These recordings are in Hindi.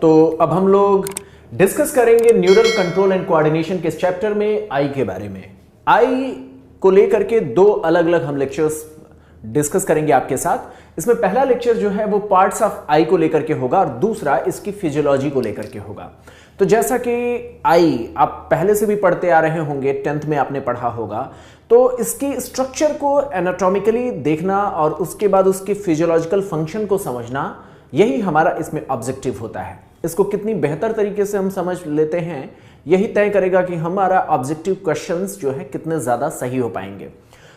तो अब हम लोग डिस्कस करेंगे न्यूरल कंट्रोल एंड कोऑर्डिनेशन के इस चैप्टर में आई के बारे में। आई को लेकर के दो अलग अलग हम लेक्चर्स डिस्कस करेंगे आपके साथ। इसमें पहला लेक्चर जो है वो पार्ट्स ऑफ आई को लेकर के होगा और दूसरा इसकी फिजियोलॉजी को लेकर के होगा। तो जैसा कि आई आप पहले से भी पढ़ते आ रहे होंगे, 10th में आपने पढ़ा होगा, तो इसकी स्ट्रक्चर को एनाटॉमिकली देखना और उसके बाद उसके फिजियोलॉजिकल फंक्शन को समझना, यही हमारा इसमें ऑब्जेक्टिव होता है। इसको कितनी बेहतर तरीके से हम समझ लेते हैं यही तय करेगा कि हमारा ऑब्जेक्टिव क्वेश्चंस जो है कितने ज़्यादा सही हो पाएंगे।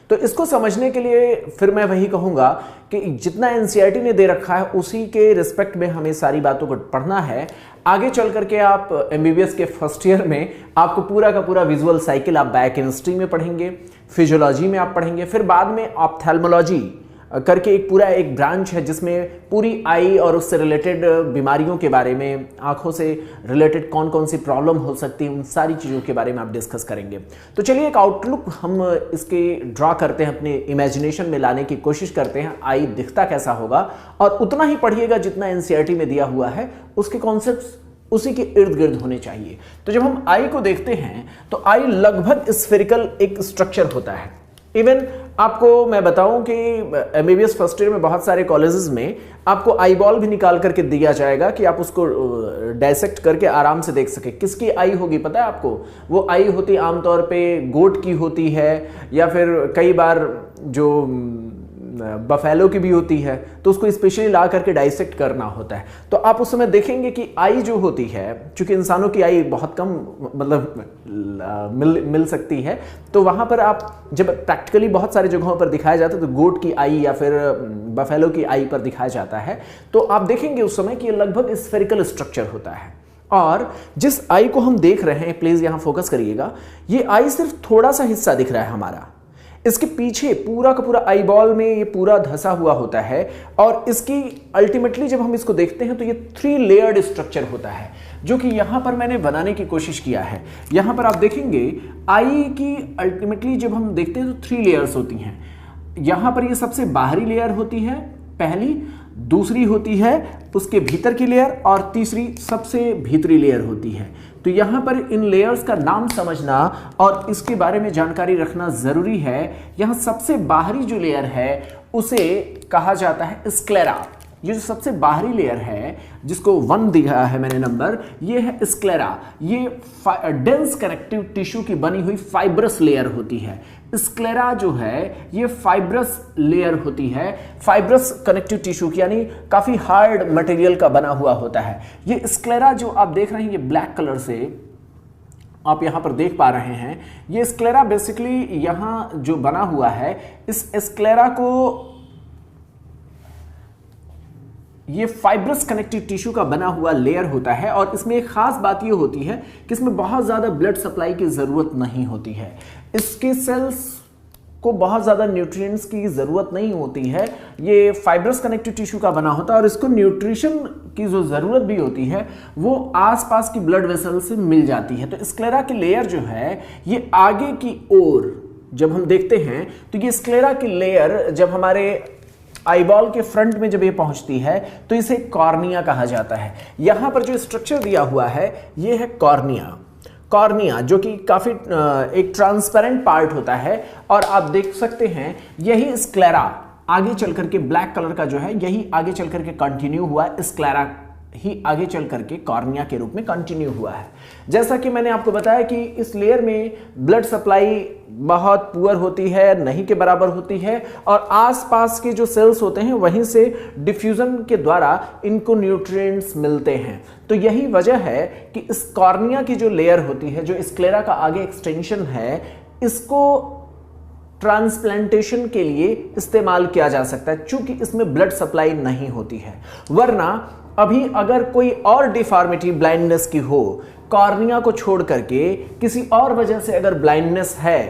तो इसको समझने के लिए फिर मैं वही कहूँगा कि जितना एनसीईआरटी ने दे रखा है उसी के रिस्पेक्ट में हमें सारी बातों को पढ़ना है। आगे चल करके आप एमबीबीएस के फर्स्ट ईयर में आपको पूरा का पूरा विजुअल साइकिल आप बायोकेमिस्ट्री में पढ़ेंगे, फिजियोलॉजी में आप पढ़ेंगे, फिर बाद में ऑप्थेल्मोलॉजी करके एक पूरा एक ब्रांच है जिसमें पूरी आई और उससे रिलेटेड बीमारियों के बारे में, आंखों से रिलेटेड कौन कौन सी प्रॉब्लम हो सकती है, उन सारी चीज़ों के बारे में आप डिस्कस करेंगे। तो चलिए एक आउटलुक हम इसके ड्रॉ करते हैं, अपने इमेजिनेशन में लाने की कोशिश करते हैं आई दिखता कैसा होगा, और उतना ही पढ़िएगा जितना एनसीईआरटी में दिया हुआ है, उसके कॉन्सेप्ट्स उसी के इर्द गिर्द होने चाहिए। तो जब हम आई को देखते हैं तो आई लगभग स्फेरिकल एक स्ट्रक्चर होता है। इवन आपको मैं बताऊं कि एमबीबीएस फर्स्ट ईयर में बहुत सारे कॉलेजेस में आपको आई बॉल भी निकाल करके दिया जाएगा कि आप उसको डायसेक्ट करके आराम से देख सके। किसकी आई होगी पता है आपको? वो आई होती आमतौर पे गोट की होती है, या फिर कई बार जो बफेलो की भी होती है, तो उसको स्पेशली ला करके डाइसेक्ट करना होता है। तो आप उस समय देखेंगे कि आई जो होती है, चूंकि इंसानों की आई बहुत कम मतलब मिल सकती है, तो वहां पर आप जब प्रैक्टिकली बहुत सारी जगहों पर दिखाया जाता है तो गोट की आई या फिर बफेलो की आई पर दिखाया जाता है, तो आप देखेंगे उस समय कि ये लगभग स्फेरिकल स्ट्रक्चर होता है। और जिस आई को हम देख रहे हैं, प्लीज यहां फोकस करिएगा, ये आई सिर्फ थोड़ा सा हिस्सा दिख रहा है हमारा, इसके पीछे पूरा का पूरा आई बॉल में ये पूरा धंसा हुआ होता है। और इसकी अल्टीमेटली जब हम इसको देखते हैं तो ये 3 लेयर्ड स्ट्रक्चर होता है, जो कि यहां पर मैंने बनाने की कोशिश किया है। यहां पर आप देखेंगे आई की अल्टीमेटली जब हम देखते हैं तो 3 लेयर्स होती हैं। यहां पर ये सबसे बाहरी लेयर होती है पहली, दूसरी होती है उसके भीतर की लेयर, और तीसरी सबसे भीतरी लेयर होती है। तो यहां पर इन लेयर्स का नाम समझना और इसके बारे में जानकारी रखना जरूरी है। यहां सबसे बाहरी जो लेयर है उसे कहा जाता है स्क्लेरा। ये जो सबसे बाहरी लेयर है जिसको 1 दिया है मैंने नंबर, ये है स्क्लेरा। ये डेंस कनेक्टिव टिश्यू की बनी हुई फाइब्रस लेयर होती है। स्क्लेरा जो है ये फाइब्रस लेयर होती है, फाइब्रस कनेक्टिव टिश्यू की, यानी काफी हार्ड मटेरियल का बना हुआ होता है। ये स्क्लेरा जो आप देख रहे हैं, ये ब्लैक कलर से आप यहां पर देख पा रहे हैं, ये स्क्लेरा बेसिकली यहां जो बना हुआ है, इस स्क्लेरा को ये फाइब्रस कनेक्टिव टिश्यू का बना हुआ लेयर होता है। और इसमें एक खास बात ये होती है कि इसमें बहुत ज्यादा ब्लड सप्लाई की जरूरत नहीं होती है। इसके सेल्स को बहुत ज्यादा न्यूट्रिएंट्स की जरूरत नहीं होती है। ये फाइब्रस कनेक्टिव टिश्यू का बना होता है और इसको न्यूट्रिशन की जो जरूरत भी होती है वो आसपास की ब्लड वेसल से मिल जाती है। तो स्क्लेरा की लेयर जो है ये आगे की ओर जब हम देखते हैं तो ये स्क्लेरा की लेयर जब हमारे आईबॉल के फ्रंट में जब ये पहुंचती है तो इसे कॉर्निया कहा जाता है। यहां पर जो स्ट्रक्चर दिया हुआ है ये है कॉर्निया। कॉर्निया जो कि काफी एक ट्रांसपेरेंट पार्ट होता है, और आप देख सकते हैं यही स्क्लेरा आगे चल करके ब्लैक कलर का जो है यही आगे चल करके कंटिन्यू हुआ, स्क्लेरा ही आगे चल करके कॉर्निया के रूप में कंटिन्यू हुआ है। जैसा कि मैंने आपको बताया कि इस लेयर में ब्लड सप्लाई बहुत पुअर होती है, नहीं के बराबर होती है, और आसपास के जो सेल्स होते हैं वहीं से डिफ्यूजन के द्वारा इनको न्यूट्रिएंट्स मिलते हैं। तो यही वजह है कि इस कॉर्निया की जो लेयर होती है, जो स्क्लेरा का आगे एक्सटेंशन है, इसको ट्रांसप्लांटेशन के लिए इस्तेमाल किया जा सकता है, चूंकि इसमें ब्लड सप्लाई नहीं होती है। वरना अभी अगर कोई और डिफॉर्मिटी ब्लाइंडनेस की हो, कॉर्निया को छोड़ करके किसी और वजह से अगर ब्लाइंडनेस है,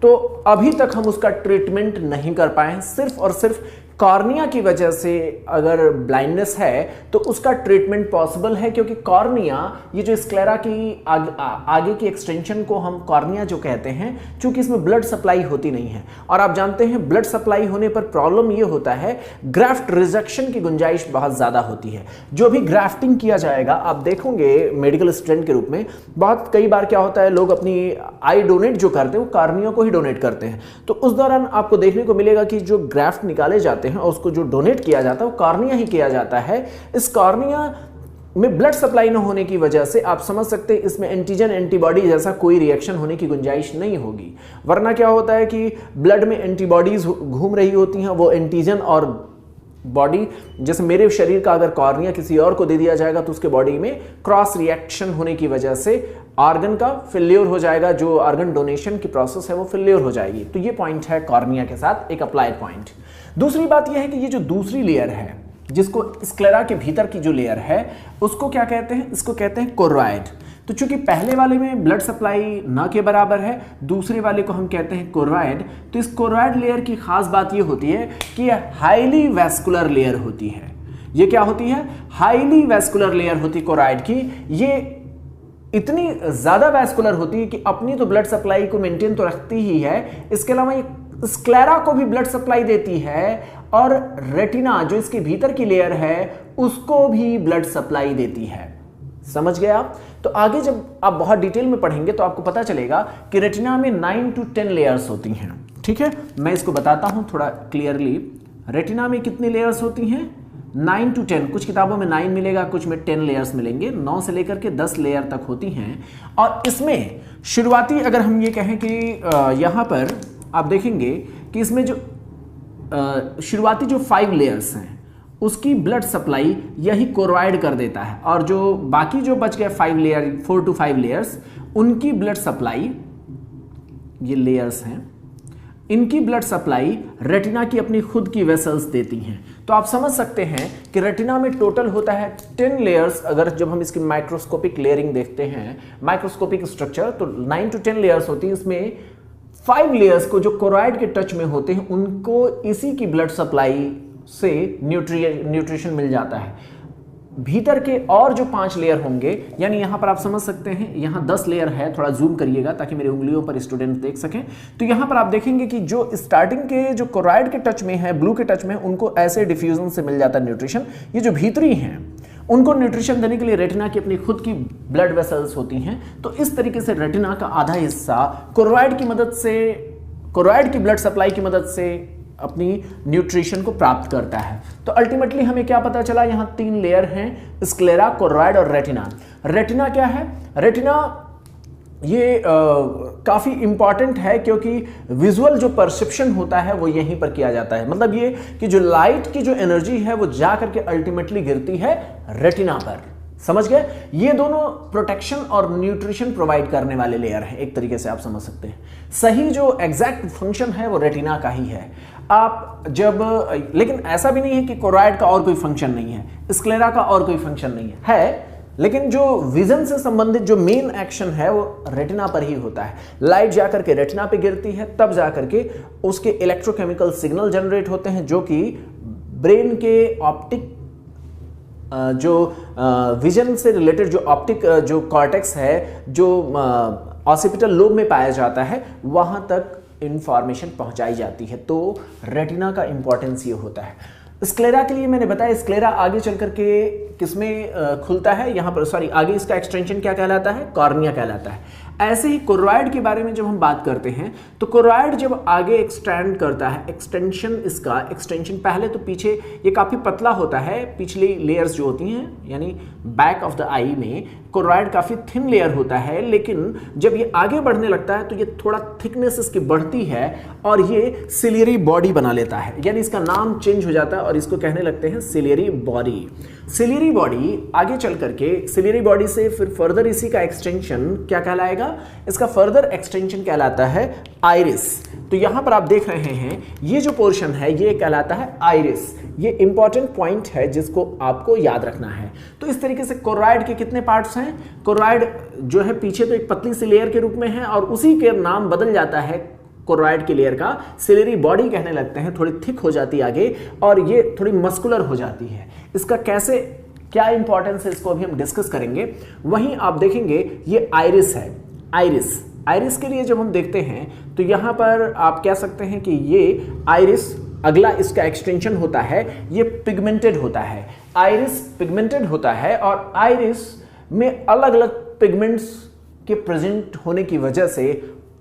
तो अभी तक हम उसका ट्रीटमेंट नहीं कर पाए, सिर्फ और सिर्फ कॉर्निया की वजह से अगर ब्लाइंडनेस है तो उसका ट्रीटमेंट पॉसिबल है, क्योंकि कॉर्निया, ये जो स्क्लेरा की आगे की एक्सटेंशन को हम कॉर्निया जो कहते हैं, चूंकि इसमें ब्लड सप्लाई होती नहीं है, और आप जानते हैं ब्लड सप्लाई होने पर प्रॉब्लम ये होता है, ग्राफ्ट रिजेक्शन की गुंजाइश बहुत ज्यादा होती है। जो भी ग्राफ्टिंग किया जाएगा, आप देखोगे मेडिकल स्टूडेंट के रूप में बहुत कई बार क्या होता है, लोग अपनी आई डोनेट जो करते हैं वो कॉर्निया को ही डोनेट करते हैं, तो उस दौरान आपको देखने को मिलेगा कि जो ग्राफ्ट निकाले जाते हैं और उसको जो डोनेट किया जाता है वो कॉर्निया ही किया जाता है। इस कॉर्निया में ब्लड सप्लाई न होने की वजह से आप समझ सकते हैं इसमें एंटीजन एंटीबॉडी जैसा कोई रिएक्शन होने की गुंजाइश नहीं होगी। वरना क्या होता है कि ब्लड में एंटीबॉडीज घूम रही होती हैं, वो एंटीजन और बॉडी, जैसे मेरे शरीर का अगर कॉर्निया किसी और को दे दिया जाएगा तो उसके बॉडी में क्रॉस रिएक्शन होने की वजह से ऑर्गन का फेल्योर हो जाएगा, जो ऑर्गन डोनेशन की प्रोसेस है वो फेल्योर हो जाएगी। तो ये पॉइंट है कॉर्निया के साथ एक अप्लाइड पॉइंट। दूसरी बात यह है कि ये जो दूसरी लेयर है, जिसको स्क्लेरा के भीतर की जो लेयर है उसको क्या कहते हैं, इसको कहते हैं कोरोइड। तो चूंकि पहले वाले में ब्लड सप्लाई ना के बराबर है, दूसरे वाले को हम कहते हैं कोरोइड। तो इस कोरोइड लेयर की खास बात ये होती है कि यह हाईली वैस्कुलर लेयर होती है। ये क्या होती है, हाईली वैस्कुलर लेयर होती है कोरोइड की। ये इतनी ज्यादा वैस्कुलर होती है कि अपनी तो ब्लड सप्लाई को मेंटेन तो रखती ही है, इसके अलावा ये स्क्लेरा को भी ब्लड सप्लाई देती है, और रेटिना जो इसके भीतर की लेयर है उसको भी ब्लड सप्लाई देती है। समझ गए आप? तो आगे जब आप बहुत डिटेल में पढ़ेंगे तो आपको पता चलेगा कि रेटिना में 9 to 10 लेयर्स होती हैं। ठीक है, मैं इसको बताता हूं थोड़ा क्लियरली। रेटिना में कितनी लेयर्स होती हैं? 9 to 10। कुछ किताबों में 9 मिलेगा, कुछ में 10 लेयर्स मिलेंगे। 9 से लेकर के 10 लेयर तक होती हैं। और इसमें शुरुआती अगर हम ये कहें कि यहां पर आप देखेंगे कि इसमें जो शुरुआती जो 5 लेयर्स हैं उसकी ब्लड सप्लाई यही कोरोइड कर देता है, और जो बाकी जो बच गए 5 लेयर, 4 to 5 लेयर्स, उनकी ब्लड सप्लाई, ये लेयर्स हैं, इनकी ब्लड सप्लाई रेटिना की अपनी खुद की वेसल्स देती हैं। तो आप समझ सकते हैं कि रेटिना में टोटल होता है 10 लेयर्स। अगर जब हम इसकी माइक्रोस्कोपिक लेयरिंग देखते हैं, माइक्रोस्कोपिक स्ट्रक्चर, तो 9 to 10 लेयर्स होती है। इसमें 5 लेयर्स को जो कोरोइड के टच में होते हैं उनको इसी की ब्लड सप्लाई से न्यूट्रिशन मिल जाता है। भीतर के और जो 5 लेयर होंगे, यानी यहां पर आप समझ सकते हैं यहां 10 लेयर है, थोड़ा जूम करिएगा ताकि मेरी उंगलियों पर स्टूडेंट देख सकें। तो यहां पर आप देखेंगे कि जो स्टार्टिंग के जो कोरोइड के टच में है, ब्लू के टच में, उनको ऐसे डिफ्यूजन से मिल जाता है न्यूट्रिशन। ये जो भीतरी हैं उनको न्यूट्रिशन देने के लिए रेटिना की अपनी खुद की ब्लड वेसल्स होती हैं। तो इस तरीके से रेटिना का आधा हिस्सा कोरोइड की मदद से, कोरोइड की ब्लड सप्लाई की मदद से अपनी न्यूट्रिशन को प्राप्त करता है। तो अल्टीमेटली हमें क्या पता चला, यहां 3 लेयर हैं, स्क्लेरा, कोरोइड और रेटिना। रेटिना क्या है? रेटिना ये काफ़ी इंपॉर्टेंट है, क्योंकि विजुअल जो परसेप्शन होता है वो यहीं पर किया जाता है। मतलब ये कि जो लाइट की जो एनर्जी है वो जा करके अल्टीमेटली गिरती है रेटिना पर। समझ गए? ये दोनों प्रोटेक्शन और न्यूट्रिशन प्रोवाइड करने वाले लेयर हैं, एक तरीके से आप समझ सकते हैं। सही जो एग्जैक्ट फंक्शन है वो रेटिना का ही है। आप जब, लेकिन ऐसा भी नहीं है कि कोरोइड का और कोई फंक्शन नहीं है, स्क्लेरा का और कोई फंक्शन नहीं है, लेकिन जो विजन से संबंधित जो मेन एक्शन है वो रेटिना पर ही होता है। लाइट जाकर के रेटिना पे गिरती है, तब जाकर के उसके इलेक्ट्रोकेमिकल सिग्नल जनरेट होते हैं, जो कि ब्रेन के ऑप्टिक जो विजन से रिलेटेड जो ऑप्टिक जो कॉर्टेक्स है, जो ऑसिपिटल लोब में पाया जाता है, वहां तक इंफॉर्मेशन पहुंचाई जाती है। तो रेटिना का इंपॉर्टेंस ये होता है। स्क्लेरा के लिए मैंने बताया, स्क्लेरा आगे चल करके किसमें खुलता है, यहां पर सॉरी, आगे इसका एक्सटेंशन क्या कहलाता है? कॉर्निया कहलाता है। ऐसे ही कोरोइड के बारे में जब हम बात करते हैं तो कोरोइड जब आगे एक्सटेंड करता है, एक्सटेंशन, इसका एक्सटेंशन पहले तो पीछे ये काफ़ी पतला होता है, पिछली लेयर्स जो होती हैं, यानी बैक ऑफ द आई में कोरोइड काफ़ी थिन लेयर होता है, लेकिन जब ये आगे बढ़ने लगता है तो ये थोड़ा थिकनेस इसकी बढ़ती है और ये सिलियरी बॉडी बना लेता है, यानी इसका नाम चेंज हो जाता है और इसको कहने लगते हैं सिलियरी बॉडी। सिलियरी बॉडी आगे चल करके, सिलियरी बॉडी से फिर फर्दर इसी का एक्सटेंशन क्या कहलाएगा? इसका फर्दर एक्सटेंशन कहलाता है आइरिस। तो यहां पर आप देख रहे हैं ये जो पोर्शन है ये कहलाता है आइरिस। ये इंपॉर्टेंट पॉइंट है जिसको आपको याद रखना है। तो इस तरीके से कोरोइड के कितने पार्ट्स हैं? कोरोइड जो है पीछे तो एक पतली सी लेयर के रूप में है और उसी के नाम बदल जाता है कोरॉइड की लेयर का सिलियरी बॉडी कहने लगते हैं, थोड़ी थिक हो जाती है आगे और ये थोड़ी मस्कुलर हो जाती है। इसका कैसे क्या इंपॉर्टेंस है इसको अभी हम डिस्कस करेंगे। वहीं आप देखेंगे ये आइरिस है, आइरिस के लिए जब हम देखते हैं तो यहां पर आप कह सकते हैं कि ये आइरिस, अगला इसका एक्सटेंशन होता है, ये पिगमेंटेड होता है। आइरिस पिगमेंटेड होता है और आइरिस में अलग अलग पिगमेंट्स के प्रेजेंट होने की वजह से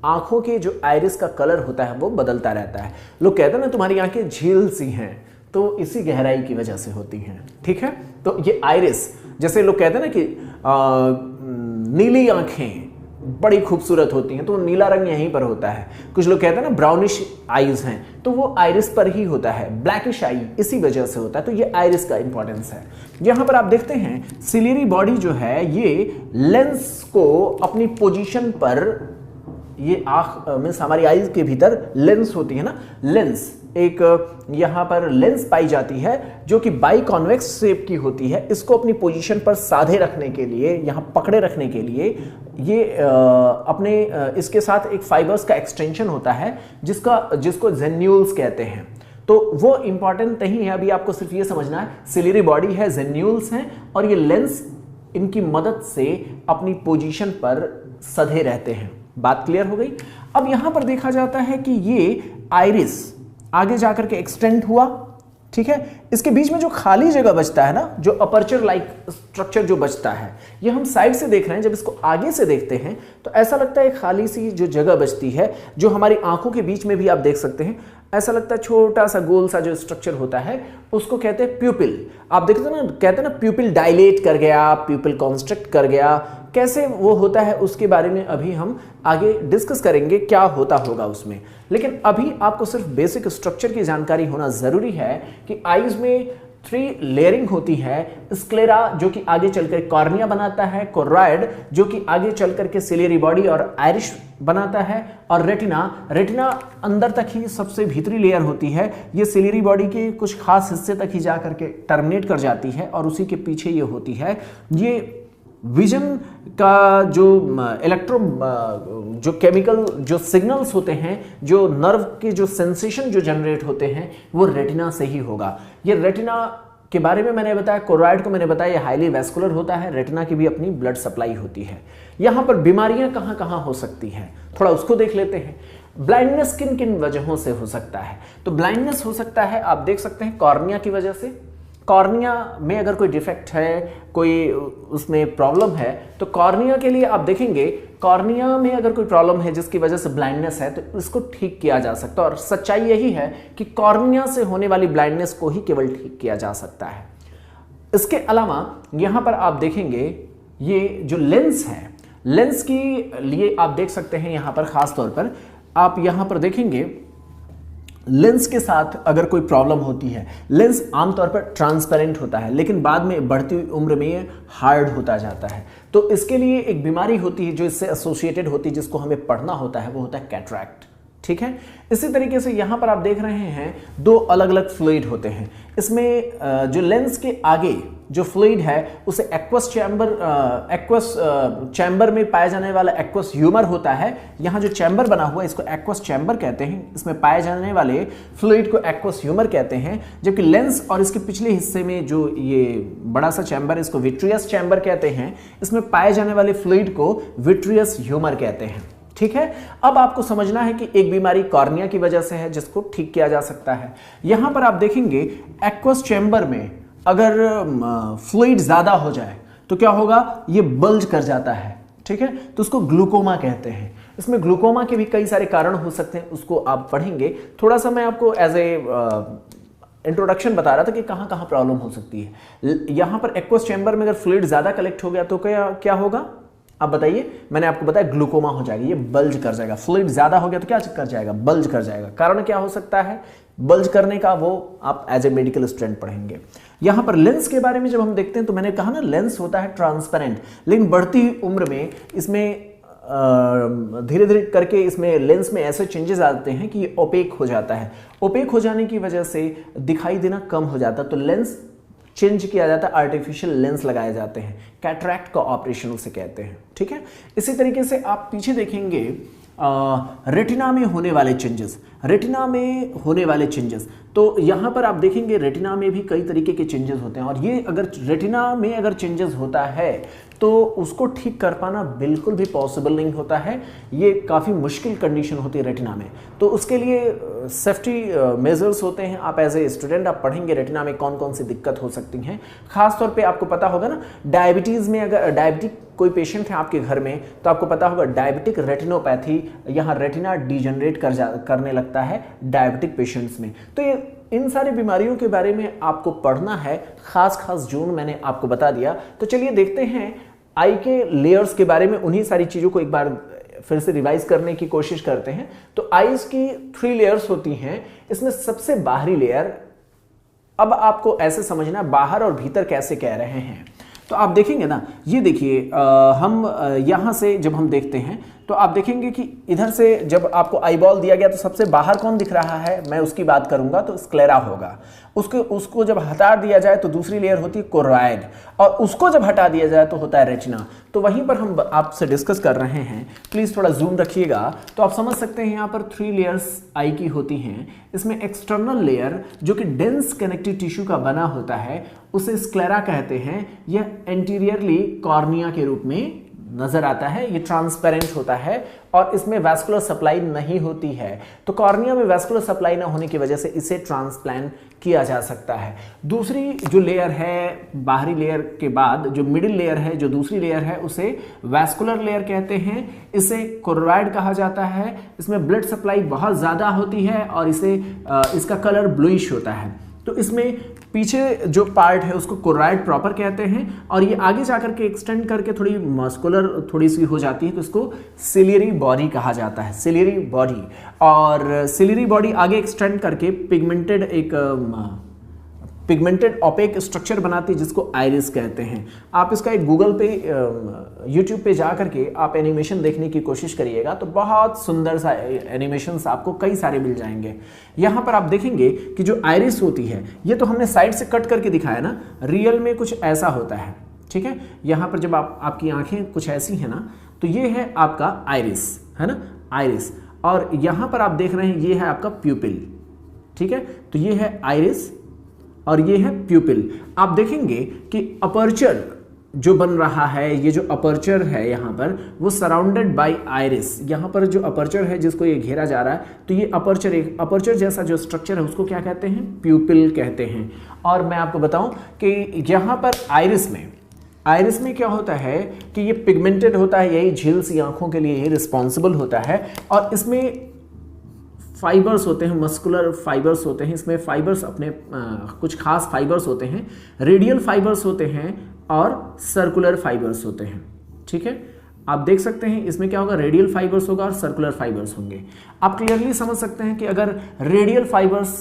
आंखों के जो आइरिस का कलर होता है वो बदलता रहता है। लोग कहते हैं ना तुम्हारी आंखें झील सी हैं, तो इसी गहराई की वजह से होती हैं, ठीक है। तो ये आइरिस, जैसे लोग कहते हैं ना कि नीली आंखें बड़ी खूबसूरत होती हैं, तो नीला रंग यहीं पर होता है। कुछ लोग कहते हैं ना ब्राउनिश आईज हैं, तो वो आइरिस पर ही होता है। ब्लैकिश आई इसी वजह से होता है, तो ये आइरिस का इंपॉर्टेंस है। यहां पर आप देखते हैं सिलियरी बॉडी जो है ये लेंस को अपनी पोजीशन पर, ये आंख मींस हमारी आईज के भीतर लेंस होती है ना, लेंस एक यहां पर लेंस पाई जाती है जो कि बाई कॉन्वेक्स शेप की होती है। इसको अपनी पोजीशन पर साधे रखने के लिए, यहां पकड़े रखने के लिए ये अपने इसके साथ एक फाइबर्स का एक्सटेंशन होता है जिसको जेन्यूल्स कहते हैं। तो वो इंपॉर्टेंट नहीं है, अभी आपको सिर्फ ये समझना है सिलियरी बॉडी है, जेन्यूल्स हैं और ये लेंस इनकी मदद से अपनी पोजीशन पर सधे रहते हैं। बात क्लियर हो गई। अब यहां पर देखा जाता है कि ये आइरिस आगे जाकर के एक्सटेंड हुआ, ठीक है। इसके बीच में जो खाली जगह बचता है ना, जो अपर्चर लाइक स्ट्रक्चर जो बचता है, ये हम साइड से देख रहे हैं। जब इसको आगे से देखते हैं तो ऐसा लगता है खाली सी जो जगह बचती है, जो हमारी आंखों के बीच में भी आप देख सकते हैं, ऐसा लगता है छोटा सा गोल सा जो स्ट्रक्चर होता है, उसको कहते हैं प्यूपिल। आप देखते हैं ना, कहते हैं ना प्यूपिल डायलेट कर गया, प्यूपिल कॉन्स्ट्रिक्ट कर गया, कैसे वो होता है उसके बारे में अभी हम आगे डिस्कस करेंगे क्या होता होगा उसमें। लेकिन अभी आपको सिर्फ बेसिक स्ट्रक्चर की जानकारी होना जरूरी है कि आईज में 3 लेयरिंग होती है। स्क्लेरा जो कि आगे चलकर कॉर्निया बनाता है, कोरॉइड जो कि आगे चलकर के सिलियरी बॉडी और आइरिस बनाता है, और रेटिना अंदर तक ही सबसे भीतरी लेयर होती है। ये सिलियरी बॉडी के कुछ खास हिस्से तक ही जाकर के टर्मिनेट कर जाती है और उसी के पीछे ये होती है। ये विजन का जो जो केमिकल जो सिग्नल्स होते हैं, जो नर्व के जो सेंसेशन जो जनरेट होते हैं, वो रेटिना से ही होगा। ये रेटिना के बारे में मैंने बताया, कोरॉइड को मैंने बताया ये हाईली वैस्कुलर होता है। रेटिना की भी अपनी ब्लड सप्लाई होती है। यहां पर बीमारियां कहां कहां हो सकती हैं, थोड़ा उसको देख लेते हैं। ब्लाइंडनेस किन किन वजहों से हो सकता है? तो ब्लाइंडनेस हो सकता है, आप देख सकते हैं, कॉर्निया की वजह से। कॉर्निया में अगर कोई डिफेक्ट है, कोई उसमें प्रॉब्लम है, तो कॉर्निया के लिए आप देखेंगे, कॉर्निया में अगर कोई प्रॉब्लम है जिसकी वजह से ब्लाइंडनेस है, तो इसको ठीक किया जा सकता है। और सच्चाई यही है कि कॉर्निया से होने वाली ब्लाइंडनेस को ही केवल ठीक किया जा सकता है। इसके अलावा यहां पर आप देखेंगे ये जो लेंस है, लेंस के लिए आप देख सकते हैं यहां पर खास तौर पर आप यहां पर देखेंगे लेंस के साथ अगर कोई प्रॉब्लम होती है, लेंस आमतौर पर ट्रांसपेरेंट होता है लेकिन बाद में बढ़ती हुई उम्र में ये हार्ड होता जाता है। तो इसके लिए एक बीमारी होती है जो इससे एसोसिएटेड होती है, जिसको हमें पढ़ना होता है, वो होता है कैटरैक्ट, ठीक है। इसी तरीके से यहां पर आप देख रहे हैं 2 अलग अलग फ्लूइड होते हैं। इसमें जो लेंस के आगे जो फ्लूइड है उसे एक्वस चैम्बर में पाया जाने वाला एक्वस ह्यूमर होता है। यहां जो चैम्बर बना हुआ है इसको एक्वस चैम्बर कहते हैं। इसमें पाए जाने वाले फ्लूइड को एक्वस ह्यूमर कहते हैं, जबकि लेंस और इसके पिछले हिस्से में जो ये बड़ा सा चैम्बर, इसको विट्रियस चैम्बर कहते हैं। इसमें पाए जाने वाले फ्लूइड को विट्रियस ह्यूमर कहते हैं, ठीक है। अब आपको समझना है कि एक बीमारी कॉर्निया की वजह से है जिसको ठीक किया जा सकता है। यहां पर आप देखेंगे एक्वस चैम्बर में अगर फ्लूइड ज्यादा हो जाए तो क्या होगा, ये बल्ज कर जाता है, ठीक है। तो उसको ग्लूकोमा कहते हैं। इसमें ग्लूकोमा के भी कई सारे कारण हो सकते हैं, उसको आप पढ़ेंगे। थोड़ा सा मैं आपको एज ए इंट्रोडक्शन बता रहा था कि कहां कहां प्रॉब्लम हो सकती है। यहां पर एक्वस चैम्बर में अगर फ्लूइड ज्यादा कलेक्ट हो गया तो क्या होगा, अब बताइए। मैंने आपको बताया ग्लूकोमा हो जाएगा, ये बल्ज कर जाएगा। फ्लूइड ज्यादा हो गया तो क्या कर जाएगा, बल्ज कर जाएगा। कारण क्या हो सकता है बल्ज करने का, वो आप एज ए मेडिकल स्टूडेंट पढ़ेंगे। यहां पर लेंस के बारे में जब हम देखते हैं तो मैंने कहा ना लेंस होता है ट्रांसपेरेंट, लेकिन बढ़ती उम्र में इसमें धीरे धीरे करके इसमें लेंस में ऐसे चेंजेस आते हैं कि ये ओपेक हो जाता है। ओपेक हो जाने की वजह से दिखाई देना कम हो जाता है, तो लेंस चेंज किया जाता है, आर्टिफिशियल लेंस लगाए जाते हैं। कैटरैक्ट का ऑपरेशन उसे कहते हैं, ठीक है। इसी तरीके से आप पीछे देखेंगे रेटिना में होने वाले चेंजेस, रेटिना में होने वाले चेंजेस। तो यहाँ पर आप देखेंगे रेटिना में भी कई तरीके के चेंजेस होते हैं, और ये अगर रेटिना में अगर चेंजेस होता है तो उसको ठीक कर पाना बिल्कुल भी पॉसिबल नहीं होता है। ये काफ़ी मुश्किल कंडीशन होती है रेटिना में। तो उसके लिए सेफ्टी मेजर्स होते हैं। आप एज ए स्टूडेंट आप पढ़ेंगे रेटिना में कौन कौन सी दिक्कत हो सकती हैं। खास तौर पे आपको पता होगा ना, डायबिटीज़ में अगर डायबिटिक कोई पेशेंट है आपके घर में तो आपको पता होगा डायबिटिक रेटिनोपैथी, यहाँ रेटिना डिजेनरेट करने लगता है डायबिटिक पेशेंट्स में। तो ये इन सारी बीमारियों के बारे में आपको पढ़ना है, खास जोन मैंने आपको बता दिया। तो चलिए देखते हैं आई के लेयर्स के बारे में, उन्हीं सारी चीज़ों को एक बार फिर से रिवाइज करने की कोशिश करते हैं। तो आईज की 3 लेयर्स होती हैं। इसमें सबसे बाहरी लेयर, अब आपको ऐसे समझना बाहर और भीतर कैसे कह रहे हैं। तो आप देखेंगे ना, ये देखिए हम यहाँ से जब हम देखते हैं तो आप देखेंगे कि इधर से जब आपको आई बॉल दिया गया तो सबसे बाहर कौन दिख रहा है, मैं उसकी बात करूंगा तो स्क्लेरा होगा। उसको जब हटा दिया जाए तो दूसरी लेयर होती है कोरॉइड, और उसको जब हटा दिया जाए तो होता है रेटिना। तो वहीं पर हम आपसे डिस्कस कर रहे हैं, प्लीज थोड़ा जूम रखिएगा तो आप समझ सकते हैं। यहाँ पर 3 लेयर्स आई की होती हैं। इसमें एक्सटर्नल लेयर जो कि डेंस कनेक्टिव टिश्यू का बना होता है उसे स्क्लेरा कहते हैं। यह एंटीरियरली कॉर्निया के रूप में नजर आता है, ये ट्रांसपेरेंट होता है और इसमें वैस्कुलर सप्लाई नहीं होती है। तो कॉर्निया में वैस्कुलर सप्लाई ना होने की वजह से इसे ट्रांसप्लांट किया जा सकता है। दूसरी जो लेयर है बाहरी लेयर के बाद, जो मिडिल लेयर है, जो दूसरी लेयर है, उसे वैस्कुलर लेयर कहते हैं। इसे कोरॉइड कहा जाता है। इसमें ब्लड सप्लाई बहुत ज़्यादा होती है और इसका कलर ब्लूइश होता है। तो इसमें पीछे जो पार्ट है उसको कोरॉइड प्रॉपर कहते हैं, और ये आगे जाकर के एक्सटेंड करके थोड़ी मस्कुलर थोड़ी सी हो जाती है तो इसको सिलियरी बॉडी कहा जाता है, सिलियरी बॉडी। और सिलियरी बॉडी आगे एक्सटेंड करके पिगमेंटेड ओपेक स्ट्रक्चर बनाती है जिसको आइरिस कहते हैं। आप इसका एक गूगल पे यूट्यूब पे जा करके आप एनिमेशन देखने की कोशिश करिएगा तो बहुत सुंदर सा एनिमेशंस आपको कई सारे मिल जाएंगे। यहाँ पर आप देखेंगे कि जो आइरिस होती है, ये तो हमने साइड से कट करके दिखाया ना, रियल में कुछ ऐसा होता है। ठीक है, यहाँ पर जब आपकी आंखें कुछ ऐसी है ना तो ये है आपका आइरिस, है ना, आइरिस। और यहाँ पर आप देख रहे हैं ये है आपका प्यूपिल। ठीक है, तो ये है आइरिस और ये है प्यूपिल। आप देखेंगे कि अपर्चर जो बन रहा है, ये जो अपर्चर है यहाँ पर वो सराउंडेड बाय आइरिस। यहाँ पर जो अपर्चर है जिसको ये घेरा जा रहा है, तो ये अपर्चर जैसा जो स्ट्रक्चर है उसको क्या कहते हैं, प्यूपिल कहते हैं। और मैं आपको बताऊं कि यहाँ पर आइरिस में क्या होता है कि ये पिगमेंटेड होता है, यही झील सी आंखों के लिए ये रिस्पॉन्सिबल होता है। और इसमें फाइबर्स होते हैं, मस्कुलर फाइबर्स होते हैं। इसमें फाइबर्स अपने कुछ खास फाइबर्स होते हैं, रेडियल फाइबर्स होते हैं और सर्कुलर फाइबर्स होते हैं। ठीक है, आप देख सकते हैं इसमें क्या होगा, रेडियल फाइबर्स होगा और सर्कुलर फाइबर्स होंगे। आप क्लियरली समझ सकते हैं कि अगर रेडियल फाइबर्स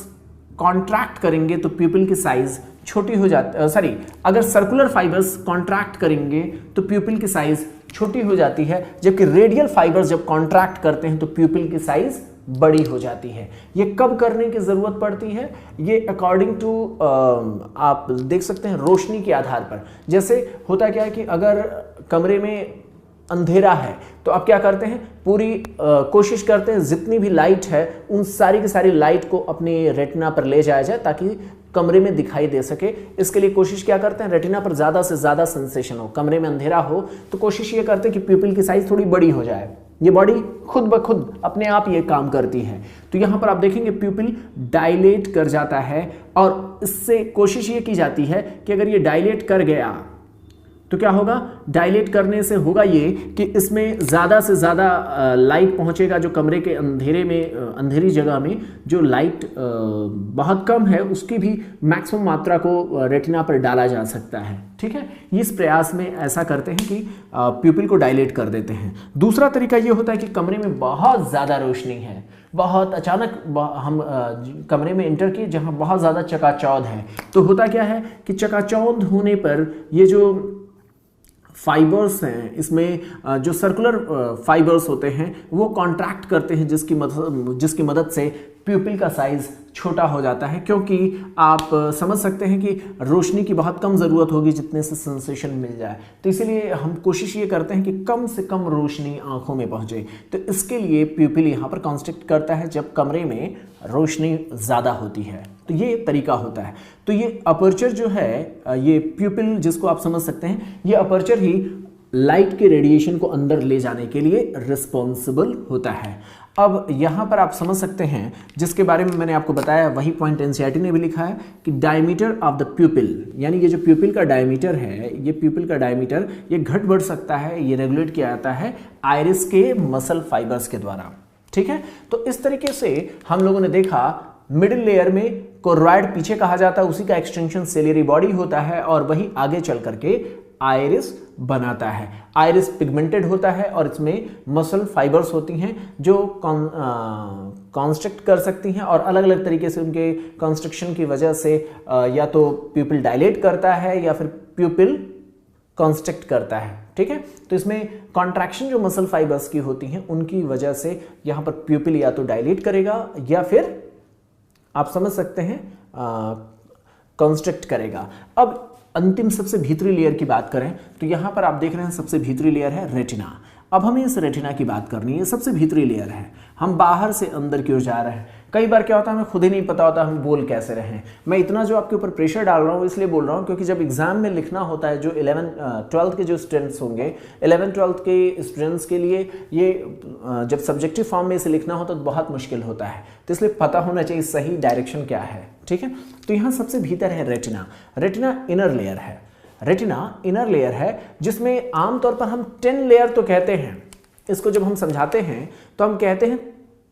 कॉन्ट्रैक्ट करेंगे तो प्यूपिल की साइज छोटी हो जाती, अगर सर्कुलर फाइबर्स कॉन्ट्रैक्ट करेंगे तो प्यूपिल की साइज छोटी हो जाती है, जबकि रेडियल फाइबर्स जब कॉन्ट्रैक्ट करते हैं तो प्यूपिल की साइज बड़ी हो जाती है। ये कब करने की जरूरत पड़ती है, ये अकॉर्डिंग टू आप देख सकते हैं रोशनी के आधार पर। जैसे होता क्या है कि अगर कमरे में अंधेरा है तो आप क्या करते हैं, पूरी कोशिश करते हैं जितनी भी लाइट है उन सारी की सारी लाइट को अपनी रेटिना पर ले जाया जाए ताकि कमरे में दिखाई दे सके। इसके लिए कोशिश क्या करते हैं, रेटिना पर ज़्यादा से ज़्यादा सेंसेशन हो, कमरे में अंधेरा हो तो कोशिश ये करते हैं कि प्यूपिल की साइज थोड़ी बड़ी हो जाए। ये बॉडी खुद ब खुद अपने आप ये काम करती है। तो यहाँ पर आप देखेंगे प्यूपिल डायलेट कर जाता है और इससे कोशिश ये की जाती है कि अगर ये डायलेट कर गया तो क्या होगा, डायलेट करने से होगा ये कि इसमें ज़्यादा से ज़्यादा लाइट पहुँचेगा। जो कमरे के अंधेरे में, अंधेरी जगह में जो लाइट बहुत कम है उसकी भी मैक्सिमम मात्रा को रेटिना पर डाला जा सकता है। ठीक है, इस प्रयास में ऐसा करते हैं कि प्यूपिल को डायलेट कर देते हैं। दूसरा तरीका ये होता है कि कमरे में बहुत ज़्यादा रोशनी है, बहुत अचानक हम कमरे में इंटर किए जहाँ बहुत ज़्यादा चकाचौंध है, तो होता क्या है कि चकाचौंध होने पर ये जो फाइबर्स हैं, इसमें जो सर्कुलर फाइबर्स होते हैं वो कॉन्ट्रैक्ट करते हैं जिसकी मदद से प्यूपिल का साइज छोटा हो जाता है, क्योंकि आप समझ सकते हैं कि रोशनी की बहुत कम ज़रूरत होगी जितने से सेंसेशन मिल जाए। तो इसीलिए हम कोशिश ये करते हैं कि कम से कम रोशनी आंखों में पहुंचे। तो इसके लिए प्यूपिल यहाँ पर कॉन्स्ट्रिक्ट करता है जब कमरे में रोशनी ज़्यादा होती है। तो ये तरीका होता है। तो ये अपर्चर जो है, ये प्यूपिल जिसको आप समझ सकते हैं, ये अपर्चर ही लाइट के रेडिएशन को अंदर ले जाने के लिए रिस्पॉन्सिबल होता है। अब यहाँ पर आप समझ सकते हैं, जिसके बारे में मैंने आपको बताया वही पॉइंट एनसीईआरटी ने भी लिखा है कि डायमीटर ऑफ द प्यूपिल, यानी ये जो प्यूपिल का डायमीटर है, ये प्यूपिल का डायमीटर ये घट बढ़ सकता है, ये रेगुलेट किया जाता है आइरिस के मसल फाइबर्स के द्वारा। ठीक है, तो इस तरीके से हम लोगों ने देखा मिडिल लेयर में कोरोइड पीछे कहा जाता है, उसी का एक्सटेंशन सिलियरी बॉडी होता है और वही आगे चल करके आइरिस बनाता है। आइरिस पिगमेंटेड होता है और इसमें मसल फाइबर्स होती हैं जो कॉन्स्ट्रक्ट कर सकती हैं और अलग अलग तरीके से उनके कंस्ट्रक्शन की वजह से या तो प्यूपिल डायलेट करता है या फिर प्यूपिल कॉन्स्ट्रक्ट करता है। ठीक है, तो इसमें कॉन्ट्रैक्शन जो मसल फाइबर्स की होती हैं उनकी वजह से यहाँ पर प्यूपिल या तो डायलेट करेगा या फिर आप समझ सकते हैं कॉन्स्ट्रक्ट करेगा। अब अंतिम सबसे भीतरी लेयर की बात करें तो यहाँ पर आप देख रहे हैं सबसे भीतरी लेयर है रेटिना। अब हमें इस रेटिना की बात करनी है, सबसे भीतरी लेयर है, हम बाहर से अंदर की ओर जा रहे हैं। कई बार क्या होता है हमें खुद ही नहीं पता होता हम बोल कैसे रहे हैं। मैं इतना जो आपके ऊपर प्रेशर डाल रहा हूँ इसलिए बोल रहा हूँ क्योंकि जब एग्जाम में लिखना होता है, जो 11-12 के जो स्टूडेंट्स होंगे, 11-12 के स्टूडेंट्स के लिए ये जब सब्जेक्टिव फॉर्म में इसे लिखना होता तो बहुत मुश्किल होता है, तो इसलिए पता होना चाहिए सही डायरेक्शन क्या है। ठीक है, तो यहाँ सबसे भीतर है रेटिना। रेटिना इनर लेयर है, रेटिना इनर लेयर है जिसमें आमतौर पर हम 10 लेयर तो कहते हैं, इसको जब हम समझाते हैं तो हम कहते हैं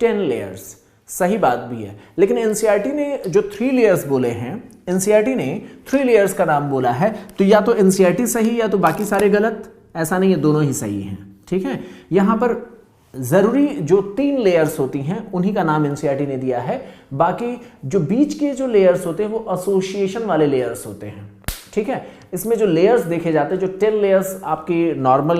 10 लेयर्स, सही बात भी है, लेकिन एनसीईआरटी ने जो 3 लेयर्स बोले हैं, एनसीईआरटी ने 3 लेयर्स का नाम बोला है, तो या तो एनसीईआरटी सही या तो बाकी सारे गलत, ऐसा नहीं है, दोनों ही सही हैं। ठीक है, यहाँ पर जरूरी जो 3 लेयर्स होती हैं उन्हीं का नाम एनसीईआरटी ने दिया है, बाकी जो बीच के जो लेयर्स होते हैं वो एसोसिएशन वाले लेयर्स होते हैं। ठीक है, इसमें जो लेयर्स देखे जाते हैं, जो 10 लेयर्स आपकी नॉर्मल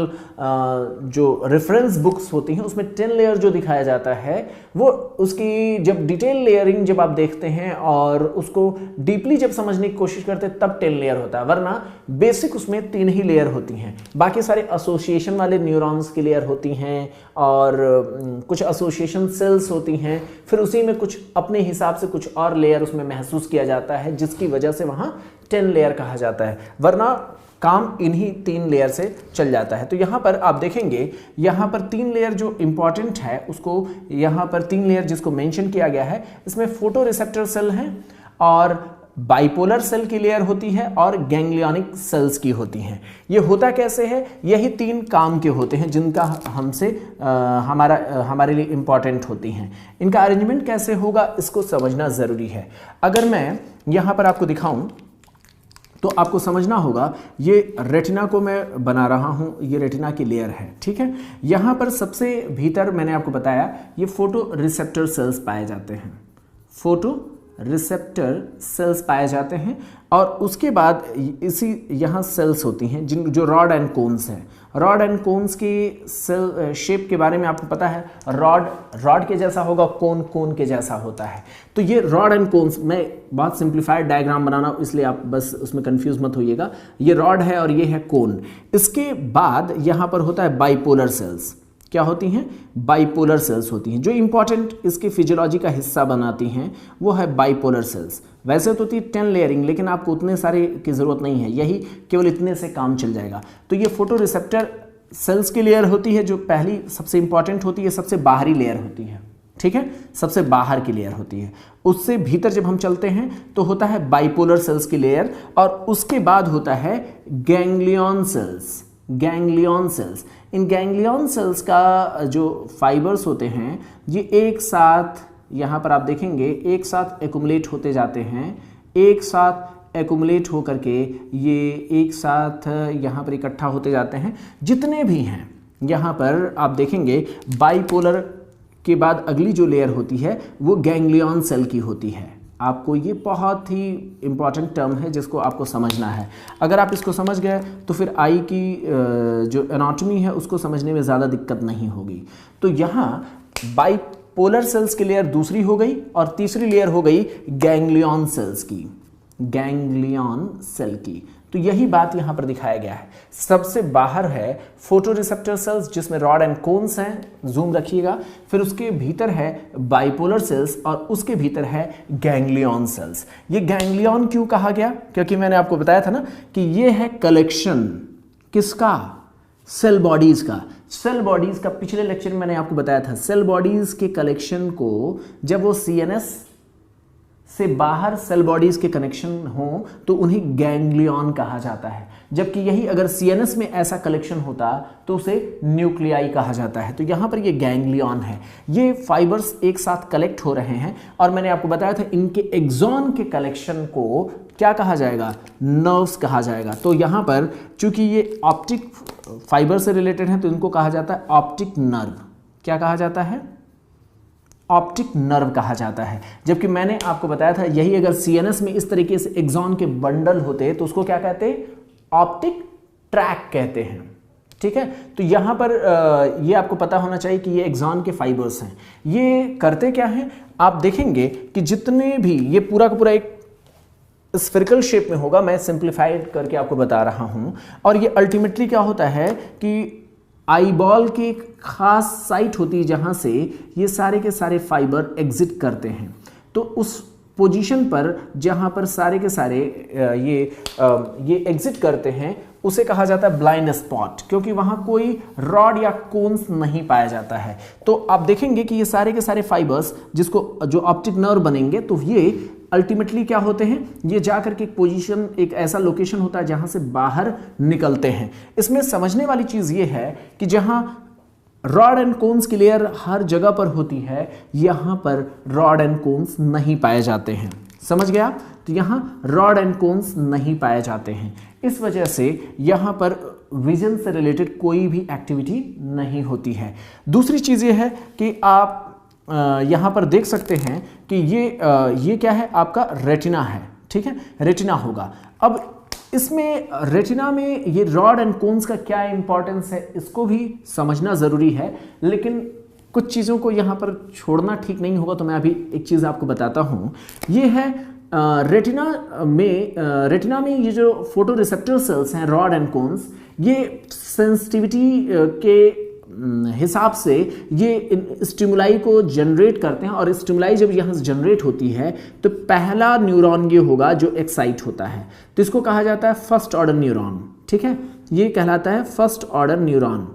जो रेफरेंस बुक्स होती हैं उसमें 10 लेयर जो दिखाया जाता है वो उसकी जब डिटेल लेयरिंग जब आप देखते हैं और उसको डीपली जब समझने की कोशिश करते हैं तब 10 लेयर होता है, वरना बेसिक उसमें 3 ही लेयर होती हैं। बाकी सारे एसोसिएशन वाले न्यूरॉन्स की लेयर होती हैं और कुछ एसोसिएशन सेल्स होती हैं, फिर उसी में कुछ अपने हिसाब से कुछ और लेयर उसमें महसूस किया जाता है जिसकी वजह से वहाँ 10 लेयर कहा जाता है, वरना काम इन्हीं 3 लेयर से चल जाता है। तो यहाँ पर आप देखेंगे यहाँ पर 3 लेयर जो इंपॉर्टेंट है उसको यहाँ पर 3 लेयर जिसको मेंशन किया गया है, इसमें फोटो रिसेप्टर सेल है और बाइपोलर सेल की लेयर होती है और गैंग्लियनिक सेल्स की होती हैं। ये होता कैसे है, यही 3 काम के होते हैं जिनका हमसे हमारे लिए इंपॉर्टेंट होती हैं। इनका अरेंजमेंट कैसे होगा इसको समझना ज़रूरी है। अगर मैं यहाँ पर आपको दिखाऊं तो आपको समझना होगा, ये रेटिना को मैं बना रहा हूँ, ये रेटिना की लेयर है। ठीक है, यहाँ पर सबसे भीतर मैंने आपको बताया ये फोटो रिसेप्टर सेल्स पाए जाते हैं, फोटो रिसेप्टर सेल्स पाए जाते हैं और उसके बाद इसी यहाँ सेल्स होती हैं जिन जो रॉड एंड कोन्स हैं। रॉड एंड कोन्स की सेल शेप के बारे में आपको पता है, रॉड के जैसा होगा, कोन के जैसा होता है। तो ये रॉड एंड कोन्स, मैं बहुत सिंप्लीफाइड डायग्राम बनाना इसलिए आप बस उसमें कंफ्यूज मत होइएगा, ये रॉड है और ये है कोन। इसके बाद यहाँ पर होता है बाइपोलर सेल्स। क्या होती हैं, बाइपोलर सेल्स होती हैं। जो इंपॉर्टेंट इसके फिजियोलॉजी का हिस्सा बनाती हैं वो है बाइपोलर सेल्स। वैसे तो होती है 10 लेयरिंग, लेकिन आपको उतने सारे की ज़रूरत नहीं है, यही केवल इतने से काम चल जाएगा। तो ये फोटो रिसेप्टर सेल्स की लेयर होती है जो पहली सबसे इंपॉर्टेंट होती है, सबसे बाहरी लेयर होती है। ठीक है, सबसे बाहर की लेयर होती है। उससे भीतर जब हम चलते हैं तो होता है बाइपोलर सेल्स की लेयर और उसके बाद होता है गैंग्लियन सेल्स। गैंग्लियन सेल्स, इन गैंग्लियन सेल्स का जो फाइबर्स होते हैं ये एक साथ, यहाँ पर आप देखेंगे, एक साथ एक्युमुलेट होते जाते हैं, एक साथ एक्युमुलेट होकर के ये एक साथ यहाँ पर इकट्ठा होते जाते हैं। जितने भी हैं यहाँ पर आप देखेंगे बाइपोलर के बाद अगली जो लेयर होती है वो गैंग्लियन सेल की होती है। आपको ये बहुत ही इंपॉर्टेंट टर्म है जिसको आपको समझना है। अगर आप इसको समझ गए तो फिर आई की जो एनाटॉमी है उसको समझने में ज़्यादा दिक्कत नहीं होगी। तो यहाँ पोलर सेल्स की लेयर दूसरी हो गई और तीसरी लेयर हो गई गैंग्लियन सेल्स की, गैंग्लियन सेल की। तो यही बात यहां पर दिखाया गया है। सबसे बाहर है फोटोरिसेप्टर सेल्स जिसमें रॉड एंड कोन्स हैं, जूम रखिएगा, फिर उसके भीतर है बाइपोलर सेल्स और उसके भीतर है गैंग्लियन सेल्स। ये गैंग्लियन क्यों कहा गया? क्योंकि मैंने आपको बताया था ना कि ये है कलेक्शन किसका? सेल बॉडीज का। सेल बॉडीज का पिछले लेक्चर में मैंने आपको बताया था, सेल बॉडीज के कलेक्शन को जब वो सीएनएस से बाहर सेल बॉडीज के कनेक्शन हो तो उन्हें गैंग्लियन कहा जाता है, जबकि यही अगर सीएनएस में ऐसा कलेक्शन होता तो उसे न्यूक्लियाई कहा जाता है। तो यहां पर ये गैंग्लियन है, ये फाइबर्स एक साथ कलेक्ट हो रहे हैं और मैंने आपको बताया था इनके एक्सॉन के कलेक्शन को क्या कहा जाएगा? नर्व्स कहा जाएगा। तो यहां पर चूंकि ये ऑप्टिक फाइबर से रिलेटेड है तो इनको कहा जाता है ऑप्टिक नर्व। क्या कहा जाता है? ऑप्टिक नर्व कहा जाता है। जबकि मैंने आपको बताया था यही अगर सीएनएस में इस तरीके से एक्सॉन के बंडल होते तो उसको क्या कहते हैं? ऑप्टिक ट्रैक कहते हैं। ठीक है, तो यहां पर ये आपको पता होना चाहिए कि ये एक्सॉन के फाइबर्स हैं। ये करते क्या हैं? आप देखेंगे कि जितने भी ये पूरा का पूरा एक स्फेरिकल शेप में होगा, मैं सिंप्लीफाइड करके आपको बता रहा हूं, और ये अल्टीमेटली क्या होता है कि आईबॉल की एक खास साइट होती है जहां से ये सारे के सारे फाइबर एग्जिट करते हैं। तो उस पोजीशन पर जहां पर सारे के सारे ये एग्जिट करते हैं उसे कहा जाता है ब्लाइंड स्पॉट, क्योंकि वहां कोई रॉड या कोन्स नहीं पाया जाता है। तो आप देखेंगे कि ये सारे के सारे फाइबर्स जिसको जो ऑप्टिक नर्व बनेंगे तो ये अल्टीमेटली क्या होते हैं? ये जाकर के एक पोजीशन, एक ऐसा लोकेशन होता है जहां से बाहर निकलते हैं। इसमें समझने वाली चीज ये है कि जहां रॉड एंड कोन्स की लेयर हर जगह पर होती है, यहां पर रॉड एंड कोन्स नहीं पाए जाते हैं। समझ गया? तो यहां रॉड एंड कोन्स नहीं पाए जाते हैं। इस वजह से यहां पर विजन से रिलेटेड कोई भी एक्टिविटी नहीं होती है। दूसरी चीज ये है कि आप यहां पर देख सकते हैं कि ये क्या है? आपका रेटिना है। ठीक है, रेटिना होगा। अब इसमें रेटिना में ये रॉड एंड कोन्स का क्या इंपॉर्टेंस है इसको भी समझना जरूरी है, लेकिन कुछ चीज़ों को यहाँ पर छोड़ना ठीक नहीं होगा। तो मैं अभी एक चीज़ आपको बताता हूँ। ये है रेटिना में ये जो फोटो रिसेप्टर सेल्स हैं रॉड एंड कोन्स, ये सेंसिटिविटी के हिसाब से ये स्टिमुलाई को जनरेट करते हैं, और स्टिमुलाई जब यहाँ से जनरेट होती है तो पहला न्यूरॉन ये होगा जो एक्साइट होता है, तो इसको कहा जाता है फर्स्ट ऑर्डर न्यूरॉन। ठीक है, ये कहलाता है फर्स्ट ऑर्डर न्यूरॉन।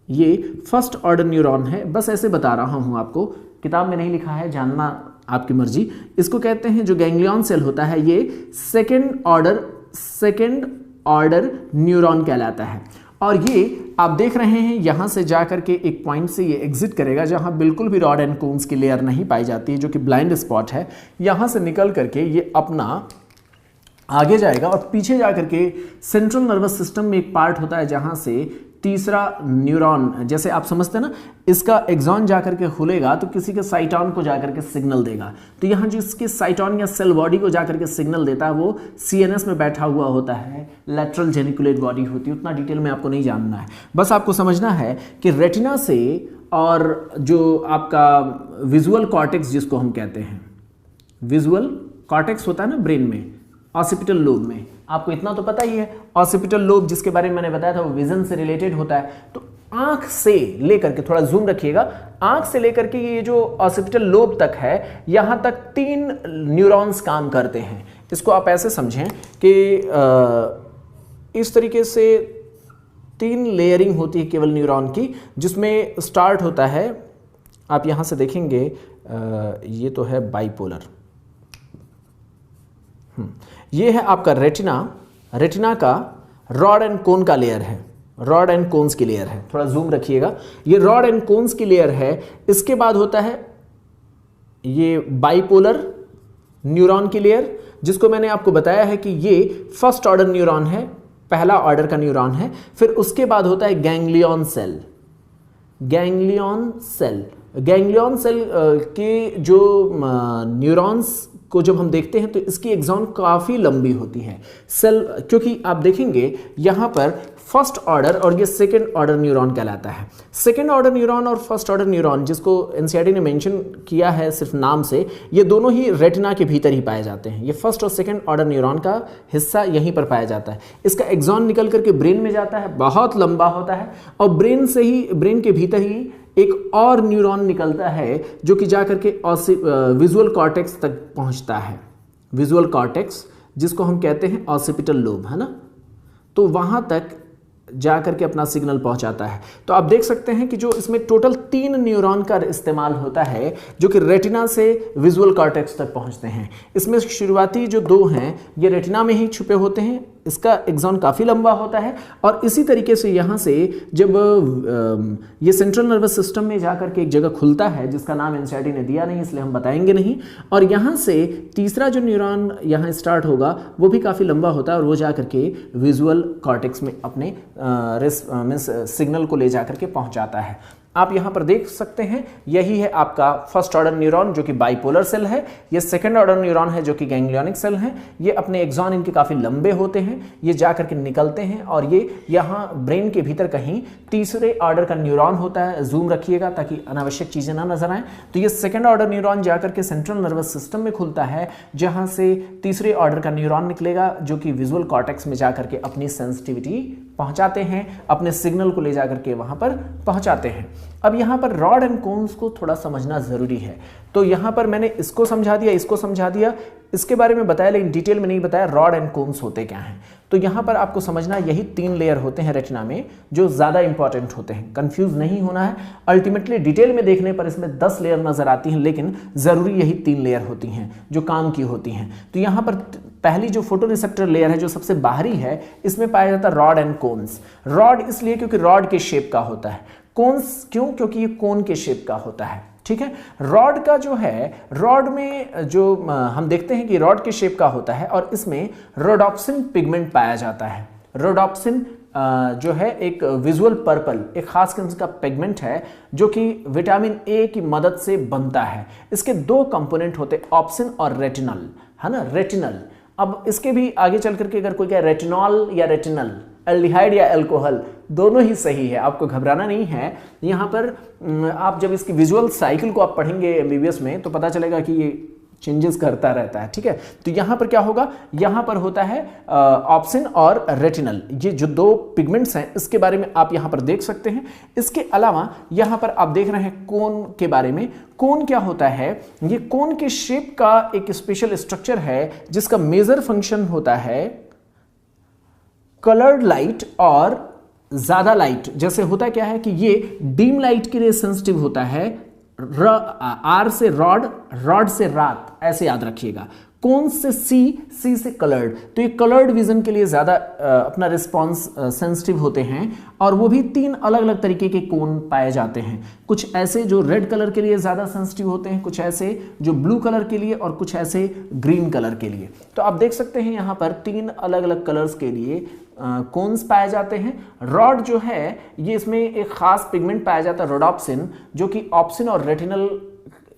ये फर्स्ट ऑर्डर न्यूरॉन है, बस ऐसे बता रहा हूं आपको, किताब में नहीं लिखा है, जानना आपकी मर्जी। इसको कहते हैं जो गैंग्लियन सेल होता है ये सेकेंड ऑर्डर न्यूरॉन कहलाता है। और ये आप देख रहे हैं यहां से जाकर के एक पॉइंट से ये एग्जिट करेगा जहां बिल्कुल भी रॉड एंड कोन्स की लेयर नहीं पाई जाती है, जो कि ब्लाइंड स्पॉट है। यहां से निकल करके ये अपना आगे जाएगा और पीछे जाकर के सेंट्रल नर्वस सिस्टम में एक पार्ट होता है जहां से तीसरा न्यूरॉन, जैसे आप समझते हैं ना, इसका एक्सॉन जाकर के खुलेगा तो किसी के साइटॉन को जाकर के सिग्नल देगा। तो यहाँ जिसके साइटॉन या सेल बॉडी को जाकर के सिग्नल देता है वो सीएनएस में बैठा हुआ होता है, लैटरल जेनिकुलेट बॉडी होती है। उतना डिटेल में आपको नहीं जानना है, बस आपको समझना है कि रेटिना से और जो आपका विजुअल कॉर्टेक्स जिसको हम कहते हैं, विजुअल कॉर्टेक्स होता है ना ब्रेन में, ऑसिपिटल लोब में, आपको इतना तो पता ही है। ऑसिपिटल लोब जिसके बारे में मैंने बताया था वो विजन से रिलेटेड होता है। तो आंख से लेकर के, थोड़ा जूम रखिएगा, आंख से लेकर के ये जो ऑसिपिटल लोब तक है, यहां तक 3 न्यूरॉन्स काम करते हैं। इसको आप ऐसे समझें कि इस तरीके से 3 लेयरिंग होती है केवल न्यूरॉन की, जिसमें स्टार्ट होता है, आप यहां से देखेंगे ये तो है बाइपोलर, ये है आपका रेटिना। रेटिना का रॉड एंड कोन का लेयर है, रॉड एंड कोन्स की लेयर है, थोड़ा जूम रखिएगा, ये रॉड एंड कोन्स की लेयर है। इसके बाद होता है ये बाइपोलर न्यूरॉन की लेयर, जिसको मैंने आपको बताया है कि ये फर्स्ट ऑर्डर न्यूरॉन है, पहला ऑर्डर का न्यूरॉन है। फिर उसके बाद होता है गैंग्लियन सेल। गैंग्लियन सेल के जो न्यूरॉन्स को जब हम देखते हैं तो इसकी एक्सॉन काफ़ी लंबी होती है सेल, क्योंकि आप देखेंगे यहाँ पर फर्स्ट ऑर्डर और ये सेकेंड ऑर्डर न्यूरॉन कहलाता है। सेकेंड ऑर्डर न्यूरॉन और फर्स्ट ऑर्डर न्यूरॉन, जिसको एनसीईआरटी ने मेंशन किया है सिर्फ नाम से, ये दोनों ही रेटिना के भीतर ही पाए जाते हैं। ये फर्स्ट और सेकेंड ऑर्डर न्यूरॉन का हिस्सा यहीं पर पाया जाता है। इसका एक्सॉन निकल करके ब्रेन में जाता है, बहुत लंबा होता है, और ब्रेन के भीतर ही एक और न्यूरॉन निकलता है जो कि जाकर के विजुअल कॉर्टेक्स तक पहुंचता है। विजुअल कॉर्टेक्स जिसको हम कहते हैं ऑसिपिटल लोब, है ना, तो वहां तक जाकर के अपना सिग्नल पहुंचाता है। तो आप देख सकते हैं कि जो इसमें टोटल 3 न्यूरॉन का इस्तेमाल होता है जो कि रेटिना से विजुअल कॉर्टेक्स तक पहुंचते हैं। इसमें शुरुआती जो 2 हैं ये रेटिना में ही छुपे होते हैं, इसका एक्सॉन काफ़ी लंबा होता है, और इसी तरीके से यहाँ से जब ये सेंट्रल नर्वस सिस्टम में जाकर के एक जगह खुलता है जिसका नाम एनसीईआरटी ने दिया नहीं इसलिए हम बताएंगे नहीं, और यहाँ से तीसरा जो न्यूरॉन यहाँ स्टार्ट होगा वो भी काफ़ी लंबा होता है और वो जाकर के विजुअल कॉर्टेक्स में अपने सिग्नल को ले जाकर के पहुँचाता है। आप यहाँ पर देख सकते हैं यही है आपका फर्स्ट ऑर्डर न्यूरॉन जो कि बाइपोलर सेल है। ये सेकंड ऑर्डर न्यूरॉन है जो कि गैंग्लियोनिक सेल है। ये अपने एक्सॉन इनके काफ़ी लंबे होते हैं, ये जा करके निकलते हैं और ये यहाँ ब्रेन के भीतर कहीं तीसरे ऑर्डर का न्यूरॉन होता है। जूम रखिएगा ताकि अनावश्यक चीज़ें ना नजर आएँ। तो ये सेकेंड ऑर्डर न्यूरॉन जा करके सेंट्रल नर्वस सिस्टम में खुलता है जहाँ से तीसरे ऑर्डर का न्यूरॉन निकलेगा जो कि विजुअल कॉर्टेक्स में जा करके अपनी सेंसिटिविटी पहुँचाते हैं, अपने सिग्नल को ले जा करके वहाँ पर पहुँचाते हैं। अब यहाँ पर रॉड एंड कोन्स को थोड़ा समझना ज़रूरी है। तो यहाँ पर मैंने इसको समझा दिया, इसको समझा दिया, इसके बारे में बताया लेकिन डिटेल में नहीं बताया रॉड एंड कोन्स होते क्या हैं। तो यहाँ पर आपको समझना यही 3 लेयर होते हैं रेटिना में जो ज़्यादा इंपॉर्टेंट होते हैं, कंफ्यूज नहीं होना है। अल्टीमेटली डिटेल में देखने पर इसमें 10 लेयर नज़र आती हैं लेकिन ज़रूरी यही 3 लेयर होती हैं जो काम की होती हैं। तो यहाँ पर पहली जो फोटो रिसेप्टर लेयर है जो सबसे बाहरी है इसमें पाया जाता है रॉड एंड कोन्स। रॉड इसलिए क्योंकि रॉड के शेप का होता है, कोन्स क्यों, क्योंकि ये कोन के शेप का होता है। ठीक है, रॉड का जो है, रॉड में जो हम देखते हैं कि रॉड के शेप का होता है और इसमें रोडोप्सिन पिगमेंट पाया जाता है। रोडोप्सिन जो है एक विजुअल पर्पल, एक खास किस्म का पिगमेंट है जो कि विटामिन ए की मदद से बनता है। इसके 2 कंपोनेंट होते हैं, ऑप्सिन और रेटिनल, है ना, रेटिनल। अब इसके भी आगे चल करके अगर कोई कहे रेटिनॉल या रेटिनल, एल्डिहाइड या अल्कोहल, दोनों ही सही है, आपको घबराना नहीं है। यहाँ पर आप जब इसकी विजुअल साइकिल को आप पढ़ेंगे एमबीबीएस में तो पता चलेगा कि ये चेंजेस करता रहता है। ठीक है, तो यहाँ पर क्या होगा, यहाँ पर होता है ऑप्सिन और रेटिनल, ये जो 2 पिगमेंट्स हैं इसके बारे में आप यहाँ पर देख सकते हैं। इसके अलावा यहाँ पर आप देख रहे हैं कोन के बारे में। कोन क्या होता है, ये कोन के शेप का एक स्पेशल स्ट्रक्चर है जिसका मेजर फंक्शन होता है कलर्ड लाइट और ज्यादा लाइट। जैसे होता क्या है कि ये डीम लाइट के लिए सेंसिटिव होता है, आर से रॉड, रॉड से रात, ऐसे याद रखिएगा। कोन से सी से कलर्ड, तो ये कलर्ड विजन के लिए ज़्यादा अपना रिस्पॉन्स सेंसिटिव होते हैं और वो भी 3 अलग अलग तरीके के कोन पाए जाते हैं। कुछ ऐसे जो रेड कलर के लिए ज़्यादा सेंसिटिव होते हैं, कुछ ऐसे जो ब्लू कलर के लिए और कुछ ऐसे ग्रीन कलर के लिए। तो आप देख सकते हैं यहाँ पर 3 अलग अलग कलर्स के लिए कोन्स पाए जाते हैं। रॉड जो है ये इसमें एक खास पिगमेंट पाया जाता है रोडोप्सिन, जो कि ऑप्सिन और रेटिनल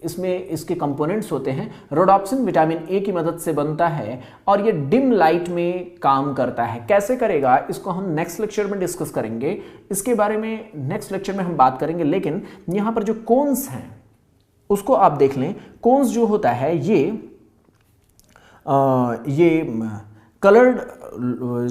इसमें इसके कंपोनेंट्स होते हैं। रोडोप्सिन विटामिन ए की मदद से बनता है और ये डिम लाइट में काम करता है। कैसे करेगा इसको हम नेक्स्ट लेक्चर में डिस्कस करेंगे, इसके बारे में नेक्स्ट लेक्चर में हम बात करेंगे। लेकिन यहाँ पर जो कोन्स हैं उसको आप देख लें। कोन्स जो होता है ये कलर्ड,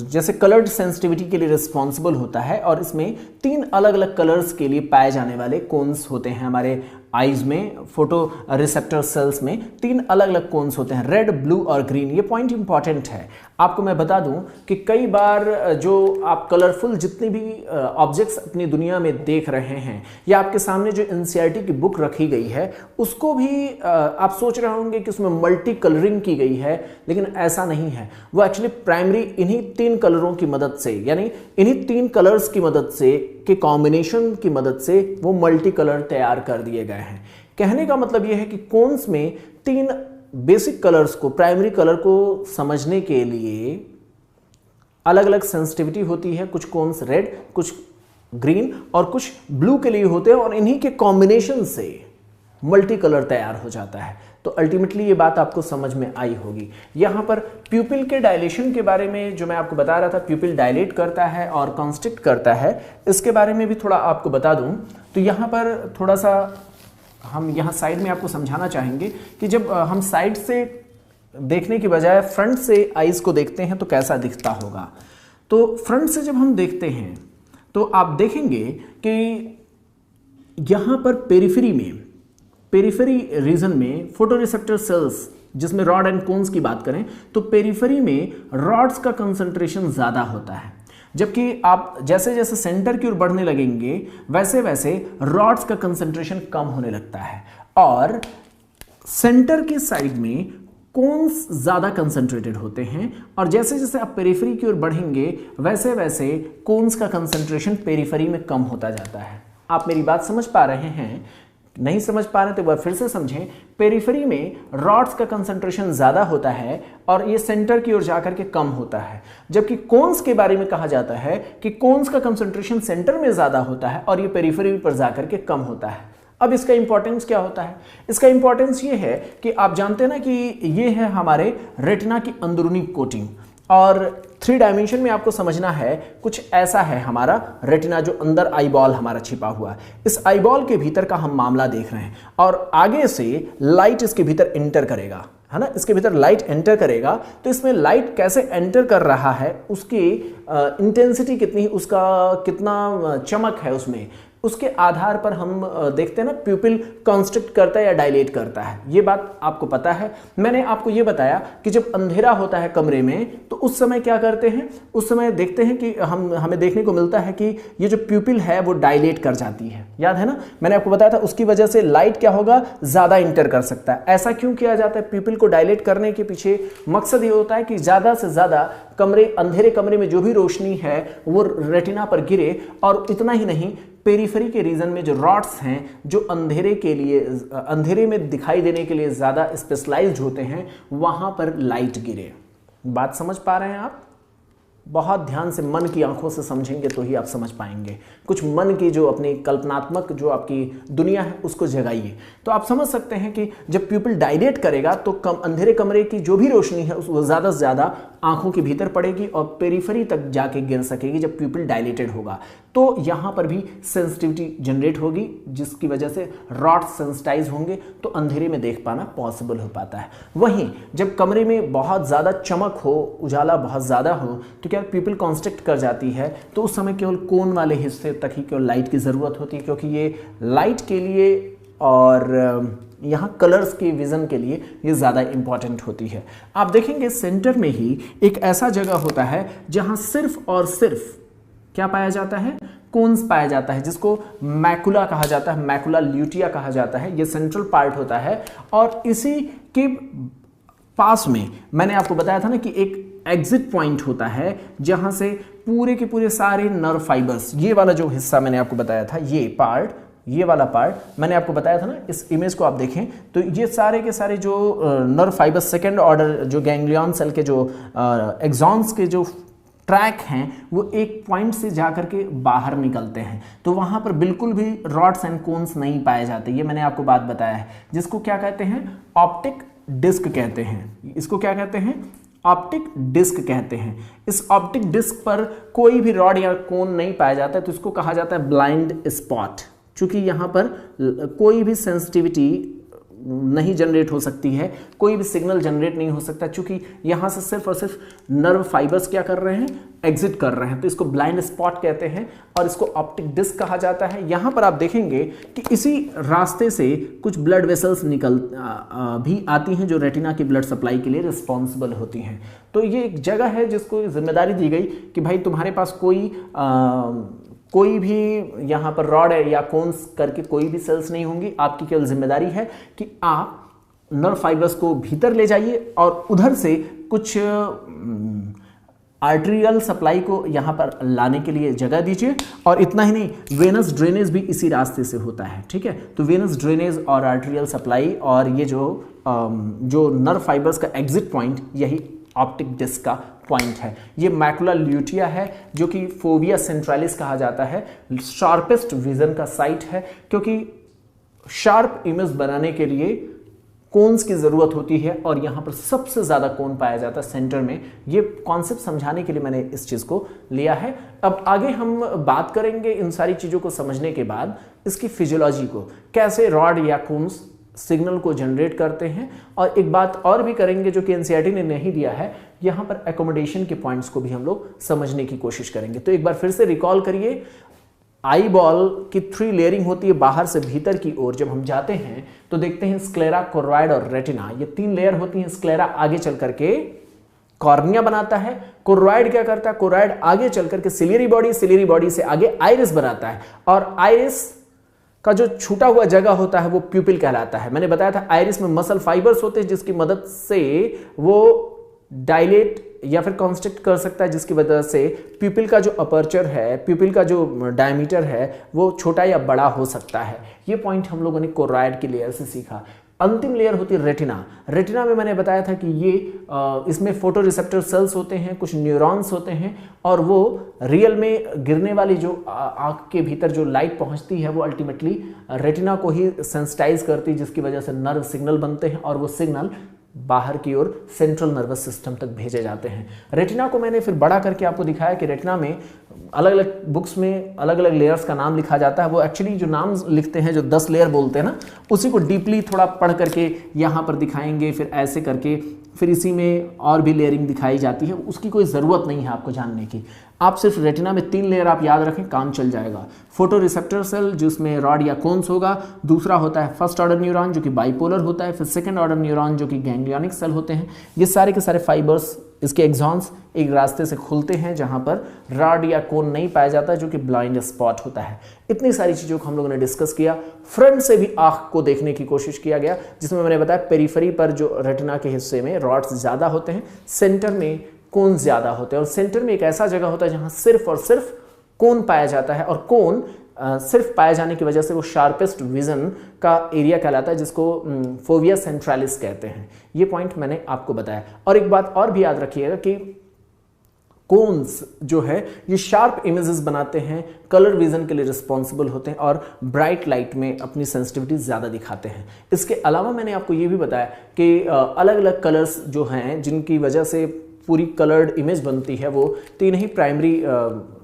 जैसे कलर्ड सेंसिटिविटी के लिए रिस्पॉन्सिबल होता है और इसमें 3 अलग अलग कलर्स के लिए पाए जाने वाले कोन्स होते हैं। हमारे आईज में, फोटो रिसेप्टर सेल्स में 3 अलग अलग कोन्स होते हैं, रेड, ब्लू और ग्रीन। ये पॉइंट इंपॉर्टेंट है। आपको मैं बता दूं कि कई बार जो आप कलरफुल जितनी भी ऑब्जेक्ट्स अपनी दुनिया में देख रहे हैं या आपके सामने जो एनसीईआरटी की बुक रखी गई है उसको भी आप सोच रहे होंगे कि उसमें मल्टी कलरिंग की गई है, लेकिन ऐसा नहीं है। वो एक्चुअली प्राइमरी इन्हीं 3 कलरों की मदद से, यानी इन्हीं 3 कलर्स की मदद से, के कॉम्बिनेशन की मदद से वो मल्टी कलर तैयार कर दिए गए हैं। कहने का मतलब यह है कि कोन्स में 3 बेसिक कलर्स को, प्राइमरी कलर को समझने के लिए अलग अलग सेंसिटिविटी होती है। कुछ कोन्स रेड, कुछ ग्रीन और कुछ ब्लू के लिए होते हैं और इन्हीं के कॉम्बिनेशन से मल्टी कलर तैयार हो जाता है। तो अल्टीमेटली ये बात आपको समझ में आई होगी। यहाँ पर प्यूपिल के डायलेशन के बारे में जो मैं आपको बता रहा था, प्यूपिल डायलेट करता है और कॉन्स्ट्रिक्ट करता है, इसके बारे में भी थोड़ा आपको बता दूं। तो यहाँ पर थोड़ा सा हम यहाँ साइड में आपको समझाना चाहेंगे कि जब हम साइड से देखने की बजाय फ्रंट से आईज को देखते हैं तो कैसा दिखता होगा। तो फ्रंट से जब हम देखते हैं तो आप देखेंगे कि यहाँ पर पेरिफेरी रीजन में फोटोरिसेप्टर सेल्स, जिसमें रॉड एंड कोन्स की बात करें तो पेरिफेरी में रॉड्स का कंसंट्रेशन ज़्यादा होता है, जबकि आप जैसे जैसे सेंटर की ओर बढ़ने लगेंगे वैसे वैसे रॉड्स का कंसंट्रेशन कम होने लगता है, और सेंटर की साइड में कोन्स ज़्यादा कंसंट्रेटेड होते हैं, और जैसे जैसे आप पेरिफेरी की ओर बढ़ेंगे वैसे वैसे कोन्स का कंसंट्रेशन पेरिफेरी में कम होता जाता है। आप मेरी बात समझ पा रहे हैं? नहीं समझ पा रहे तो एक बार फिर से समझें। पेरिफेरी में रॉड्स का कंसंट्रेशन ज़्यादा होता है और ये सेंटर की ओर जाकर के कम होता है, जबकि कोन्स के बारे में कहा जाता है कि कोन्स का कंसंट्रेशन सेंटर में ज़्यादा होता है और ये पेरिफेरी पर जाकर के कम होता है। अब इसका इंपॉर्टेंस क्या होता है? इसका इंपॉर्टेंस ये है कि आप जानते हैं ना कि ये है हमारे रेटिना की अंदरूनी कोटिंग, और 3 डायमेंशन में आपको समझना है कुछ ऐसा है हमारा रेटिना, जो अंदर आईबॉल हमारा छिपा हुआ है। इस आईबॉल के भीतर का हम मामला देख रहे हैं, और आगे से लाइट इसके भीतर एंटर करेगा, है ना, इसके भीतर लाइट एंटर करेगा। तो इसमें लाइट कैसे एंटर कर रहा है, उसकी इंटेंसिटी कितनी, उसका कितना चमक है उसमें, उसके आधार पर हम देखते हैं ना प्यूपिल कॉन्स्ट्रिक्ट करता है या डायलेट करता है। ये बात आपको पता है। मैंने आपको ये बताया कि जब अंधेरा होता है कमरे में तो उस समय क्या करते हैं, उस समय देखते हैं कि हमें देखने को मिलता है कि ये जो प्यूपिल है वो डायलेट कर जाती है। याद है ना, मैंने आपको बताया था उसकी वजह से लाइट क्या होगा, ज़्यादा इंटर कर सकता है। ऐसा क्यों किया जाता है? प्यूपिल को डायलेट करने के पीछे मकसद ये होता है कि ज़्यादा से ज़्यादा अंधेरे कमरे में जो भी रोशनी है वो रेटिना पर गिरे, और इतना ही नहीं, पेरिफेरी के रीजन में जो रॉड्स हैं जो अंधेरे में दिखाई देने के लिए ज़्यादा स्पेशलाइज्ड होते हैं, वहाँ पर लाइट गिरे। बात समझ पा रहे हैं आप? बहुत ध्यान से मन की आंखों से समझेंगे तो ही आप समझ पाएंगे। कुछ मन की जो अपनी कल्पनात्मक जो आपकी दुनिया है उसको जगाइए, तो आप समझ सकते हैं कि जब प्यूपिल डायलेट करेगा तो अंधेरे कमरे की जो भी रोशनी है वो ज़्यादा से ज़्यादा आंखों के भीतर पड़ेगी और पेरिफेरी तक जाके गिर सकेगी जब प्यूपिल डायलेटेड होगा। तो यहाँ पर भी सेंसिटिविटी जनरेट होगी, जिसकी वजह से रॉड्स सेंसिटाइज होंगे तो अंधेरे में देख पाना पॉसिबल हो पाता है। वहीं जब कमरे में बहुत ज़्यादा चमक हो, उजाला बहुत ज़्यादा हो, तो क्या प्यूपिल कॉन्स्ट्रिक्ट कर जाती है, तो उस समय केवल कोन वाले हिस्से तक ही केवल लाइट की ज़रूरत होती है, क्योंकि ये लाइट के लिए और यहाँ कलर्स के विज़न के लिए ये ज़्यादा इंपॉर्टेंट होती है। आप देखेंगे सेंटर में ही एक ऐसा जगह होता है जहाँ सिर्फ और सिर्फ क्या पाया जाता है, कोन्स पाया जाता है, जिसको मैकुला कहा जाता है, मैकुला ल्यूटिया कहा जाता है। ये सेंट्रल पार्ट होता है, और इसी के पास में मैंने आपको बताया था ना कि एक एग्जिट पॉइंट होता है जहां से पूरे के पूरे सारे नर्व फाइबर्स, ये वाला जो हिस्सा मैंने आपको बताया था, ये वाला पार्ट मैंने आपको बताया था ना, इस इमेज को आप देखें तो ये सारे के सारे जो नर्व फाइबर्स सेकेंड ऑर्डर जो गैंग्लियन सेल के जो एक्सॉन्स के जो ट्रैक हैं वो एक पॉइंट से जाकर के बाहर निकलते हैं, तो वहाँ पर बिल्कुल भी रॉड्स एंड कोन्स नहीं पाए जाते। ये मैंने आपको बात बताया है, जिसको क्या कहते हैं, ऑप्टिक डिस्क कहते हैं। इसको क्या कहते हैं, ऑप्टिक डिस्क कहते हैं। इस ऑप्टिक डिस्क पर कोई भी रॉड या कोन नहीं पाया जाता है, तो इसको कहा जाता है ब्लाइंड स्पॉट। चूंकि यहाँ पर कोई भी सेंसिटिविटी नहीं जनरेट हो सकती है, कोई भी सिग्नल जनरेट नहीं हो सकता, क्योंकि यहाँ से सिर्फ और सिर्फ नर्व फाइबर्स क्या कर रहे हैं, एग्जिट कर रहे हैं, तो इसको ब्लाइंड स्पॉट कहते हैं और इसको ऑप्टिक डिस्क कहा जाता है। यहाँ पर आप देखेंगे कि इसी रास्ते से कुछ ब्लड वेसल्स भी आती हैं जो रेटिना की ब्लड सप्लाई के लिए रिस्पॉन्सिबल होती हैं। तो ये एक जगह है जिसको जिम्मेदारी दी गई कि भाई तुम्हारे पास कोई भी यहाँ पर रॉड या कोन्स करके कोई भी सेल्स नहीं होंगी, आपकी केवल जिम्मेदारी है कि आप नर्व फाइबर्स को भीतर ले जाइए और उधर से कुछ आर्टेरियल सप्लाई को यहाँ पर लाने के लिए जगह दीजिए। और इतना ही नहीं, वेनस ड्रेनेज भी इसी रास्ते से होता है, ठीक है। तो वेनस ड्रेनेज और आर्टेरियल सप्लाई और ये जो नर्व फाइबर्स का एग्जिट पॉइंट, यही ऑप्टिक डिस्क का पॉइंट है। ये मैकुला ल्यूटिया है जो कि फोविया सेंट्रालिस कहा जाता है, शार्पेस्ट विजन का साइट है, क्योंकि शार्प इमेज बनाने के लिए कोन्स की जरूरत होती है और यहां पर सबसे ज्यादा कोन पाया जाता है सेंटर में। ये कॉन्सेप्ट समझाने के लिए मैंने इस चीज को लिया है। अब आगे हम बात करेंगे इन सारी चीजों को समझने के बाद इसकी फिजियोलॉजी को, कैसे रॉड या कोन्स सिग्नल को जनरेट करते हैं, और एक बात और भी करेंगे जो कि एनसीईआरटी ने नहीं दिया है, यहां पर एकोमोडेशन के पॉइंट्स को भी हम लोग समझने की कोशिश करेंगे। तो एक बार फिर से रिकॉल करिए, आई बॉल की 3 लेयरिंग होती है बाहर से भीतर की ओर। जब हम जाते हैं तो देखते हैं स्क्लेरा, कोरोइड और रेटिना, ये 3 लेयर होती हैं। स्क्लेरा आगे चल करके कॉर्निया बनाता है, कोरोइड क्या करता है, कोरोइड आगे चल करके सिलियरी बॉडी, सिलियरी बॉडी से आगे आइरिस बनाता है, और आइरिस का जो छूटा हुआ जगह होता है वो प्यूपिल कहलाता है। मैंने बताया था आइरिस में मसल फाइबर्स होते हैं जिसकी मदद से वो डायलेट या फिर कॉन्स्ट्रिक्ट कर सकता है, जिसकी वजह से प्यूपिल का जो अपर्चर है, प्यूपिल का जो डायमीटर है वो छोटा या बड़ा हो सकता है। ये पॉइंट हम लोगों ने कोरोइड की लेयर से सीखा। अंतिम लेयर होती है रेटिना। रेटिना में मैंने बताया था कि ये इसमें फोटो रिसेप्टर सेल्स होते हैं, कुछ न्यूरॉन्स होते हैं, और वो रियल में गिरने वाली जो आंख के भीतर जो लाइट पहुंचती है वो अल्टीमेटली रेटिना को ही सेंसिटाइज करती है, जिसकी वजह से नर्व सिग्नल बनते हैं और वो सिग्नल बाहर की ओर सेंट्रल नर्वस सिस्टम तक भेजे जाते हैं। रेटिना को मैंने फिर बड़ा करके आपको दिखाया कि रेटिना में अलग अलग बुक्स में अलग अलग लेयर्स का नाम लिखा जाता है। वो एक्चुअली जो नाम लिखते हैं, जो 10 लेयर बोलते हैं ना, उसी को डीपली थोड़ा पढ़ करके यहाँ पर दिखाएंगे, फिर ऐसे करके फिर इसी में और भी लेयरिंग दिखाई जाती है। उसकी कोई ज़रूरत नहीं है आपको जानने की। आप सिर्फ रेटिना में 3 लेयर आप याद रखें, काम चल जाएगा। फोटो रिसेप्टर सेल जिसमें रॉड या कोन्स होगा, दूसरा होता है फर्स्ट ऑर्डर न्यूरॉन जो कि बाइपोलर होता है, फिर सेकंड ऑर्डर न्यूरॉन जो कि गैंग्लियोनिक सेल होते हैं। ये सारे के सारे फाइबर्स, इसके एक्सॉन्स एक रास्ते से खुलते हैं जहां पर रॉड या कोन नहीं पाया जाता, जो कि ब्लाइंड स्पॉट होता है। इतनी सारी चीज़ों को हम लोगों ने डिस्कस किया। फ्रंट से भी आँख को देखने की कोशिश किया गया, जिसमें मैंने बताया पेरिफेरी पर जो रेटिना के हिस्से में रॉड्स ज़्यादा होते हैं, सेंटर में कोन ज़्यादा होते हैं, और सेंटर में एक ऐसा जगह होता है जहाँ सिर्फ और सिर्फ कोन पाया जाता है, और कोन सिर्फ पाए जाने की वजह से वो शार्पेस्ट विजन का एरिया कहलाता है, जिसको फोविया सेंट्रालिस कहते हैं। ये पॉइंट मैंने आपको बताया। और एक बात और भी याद रखिएगा कि कोन्स जो है ये शार्प इमेजेस बनाते हैं, कलर विजन के लिए रिस्पॉन्सिबल होते हैं, और ब्राइट लाइट में अपनी सेंसिटिविटी ज़्यादा दिखाते हैं। इसके अलावा मैंने आपको ये भी बताया कि अलग अलग कलर्स जो हैं जिनकी वजह से पूरी कलर्ड इमेज बनती है, वो 3 ही प्राइमरी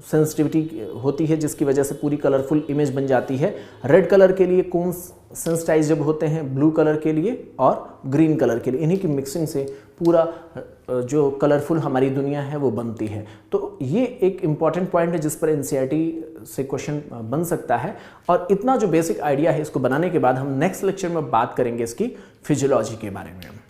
सेंसिटिविटी होती है, जिसकी वजह से पूरी कलरफुल इमेज बन जाती है। रेड कलर के लिए कोन्स सेंसिटाइज जब होते हैं, ब्लू कलर के लिए और ग्रीन कलर के लिए। इन्हीं की मिक्सिंग से पूरा जो कलरफुल हमारी दुनिया है वो बनती है। तो ये एक इम्पॉर्टेंट पॉइंट है जिस पर एनसीईआरटी से क्वेश्चन बन सकता है। और इतना जो बेसिक आइडिया है, इसको बनाने के बाद हम नेक्स्ट लेक्चर में बात करेंगे इसकी फिजियोलॉजी के बारे में।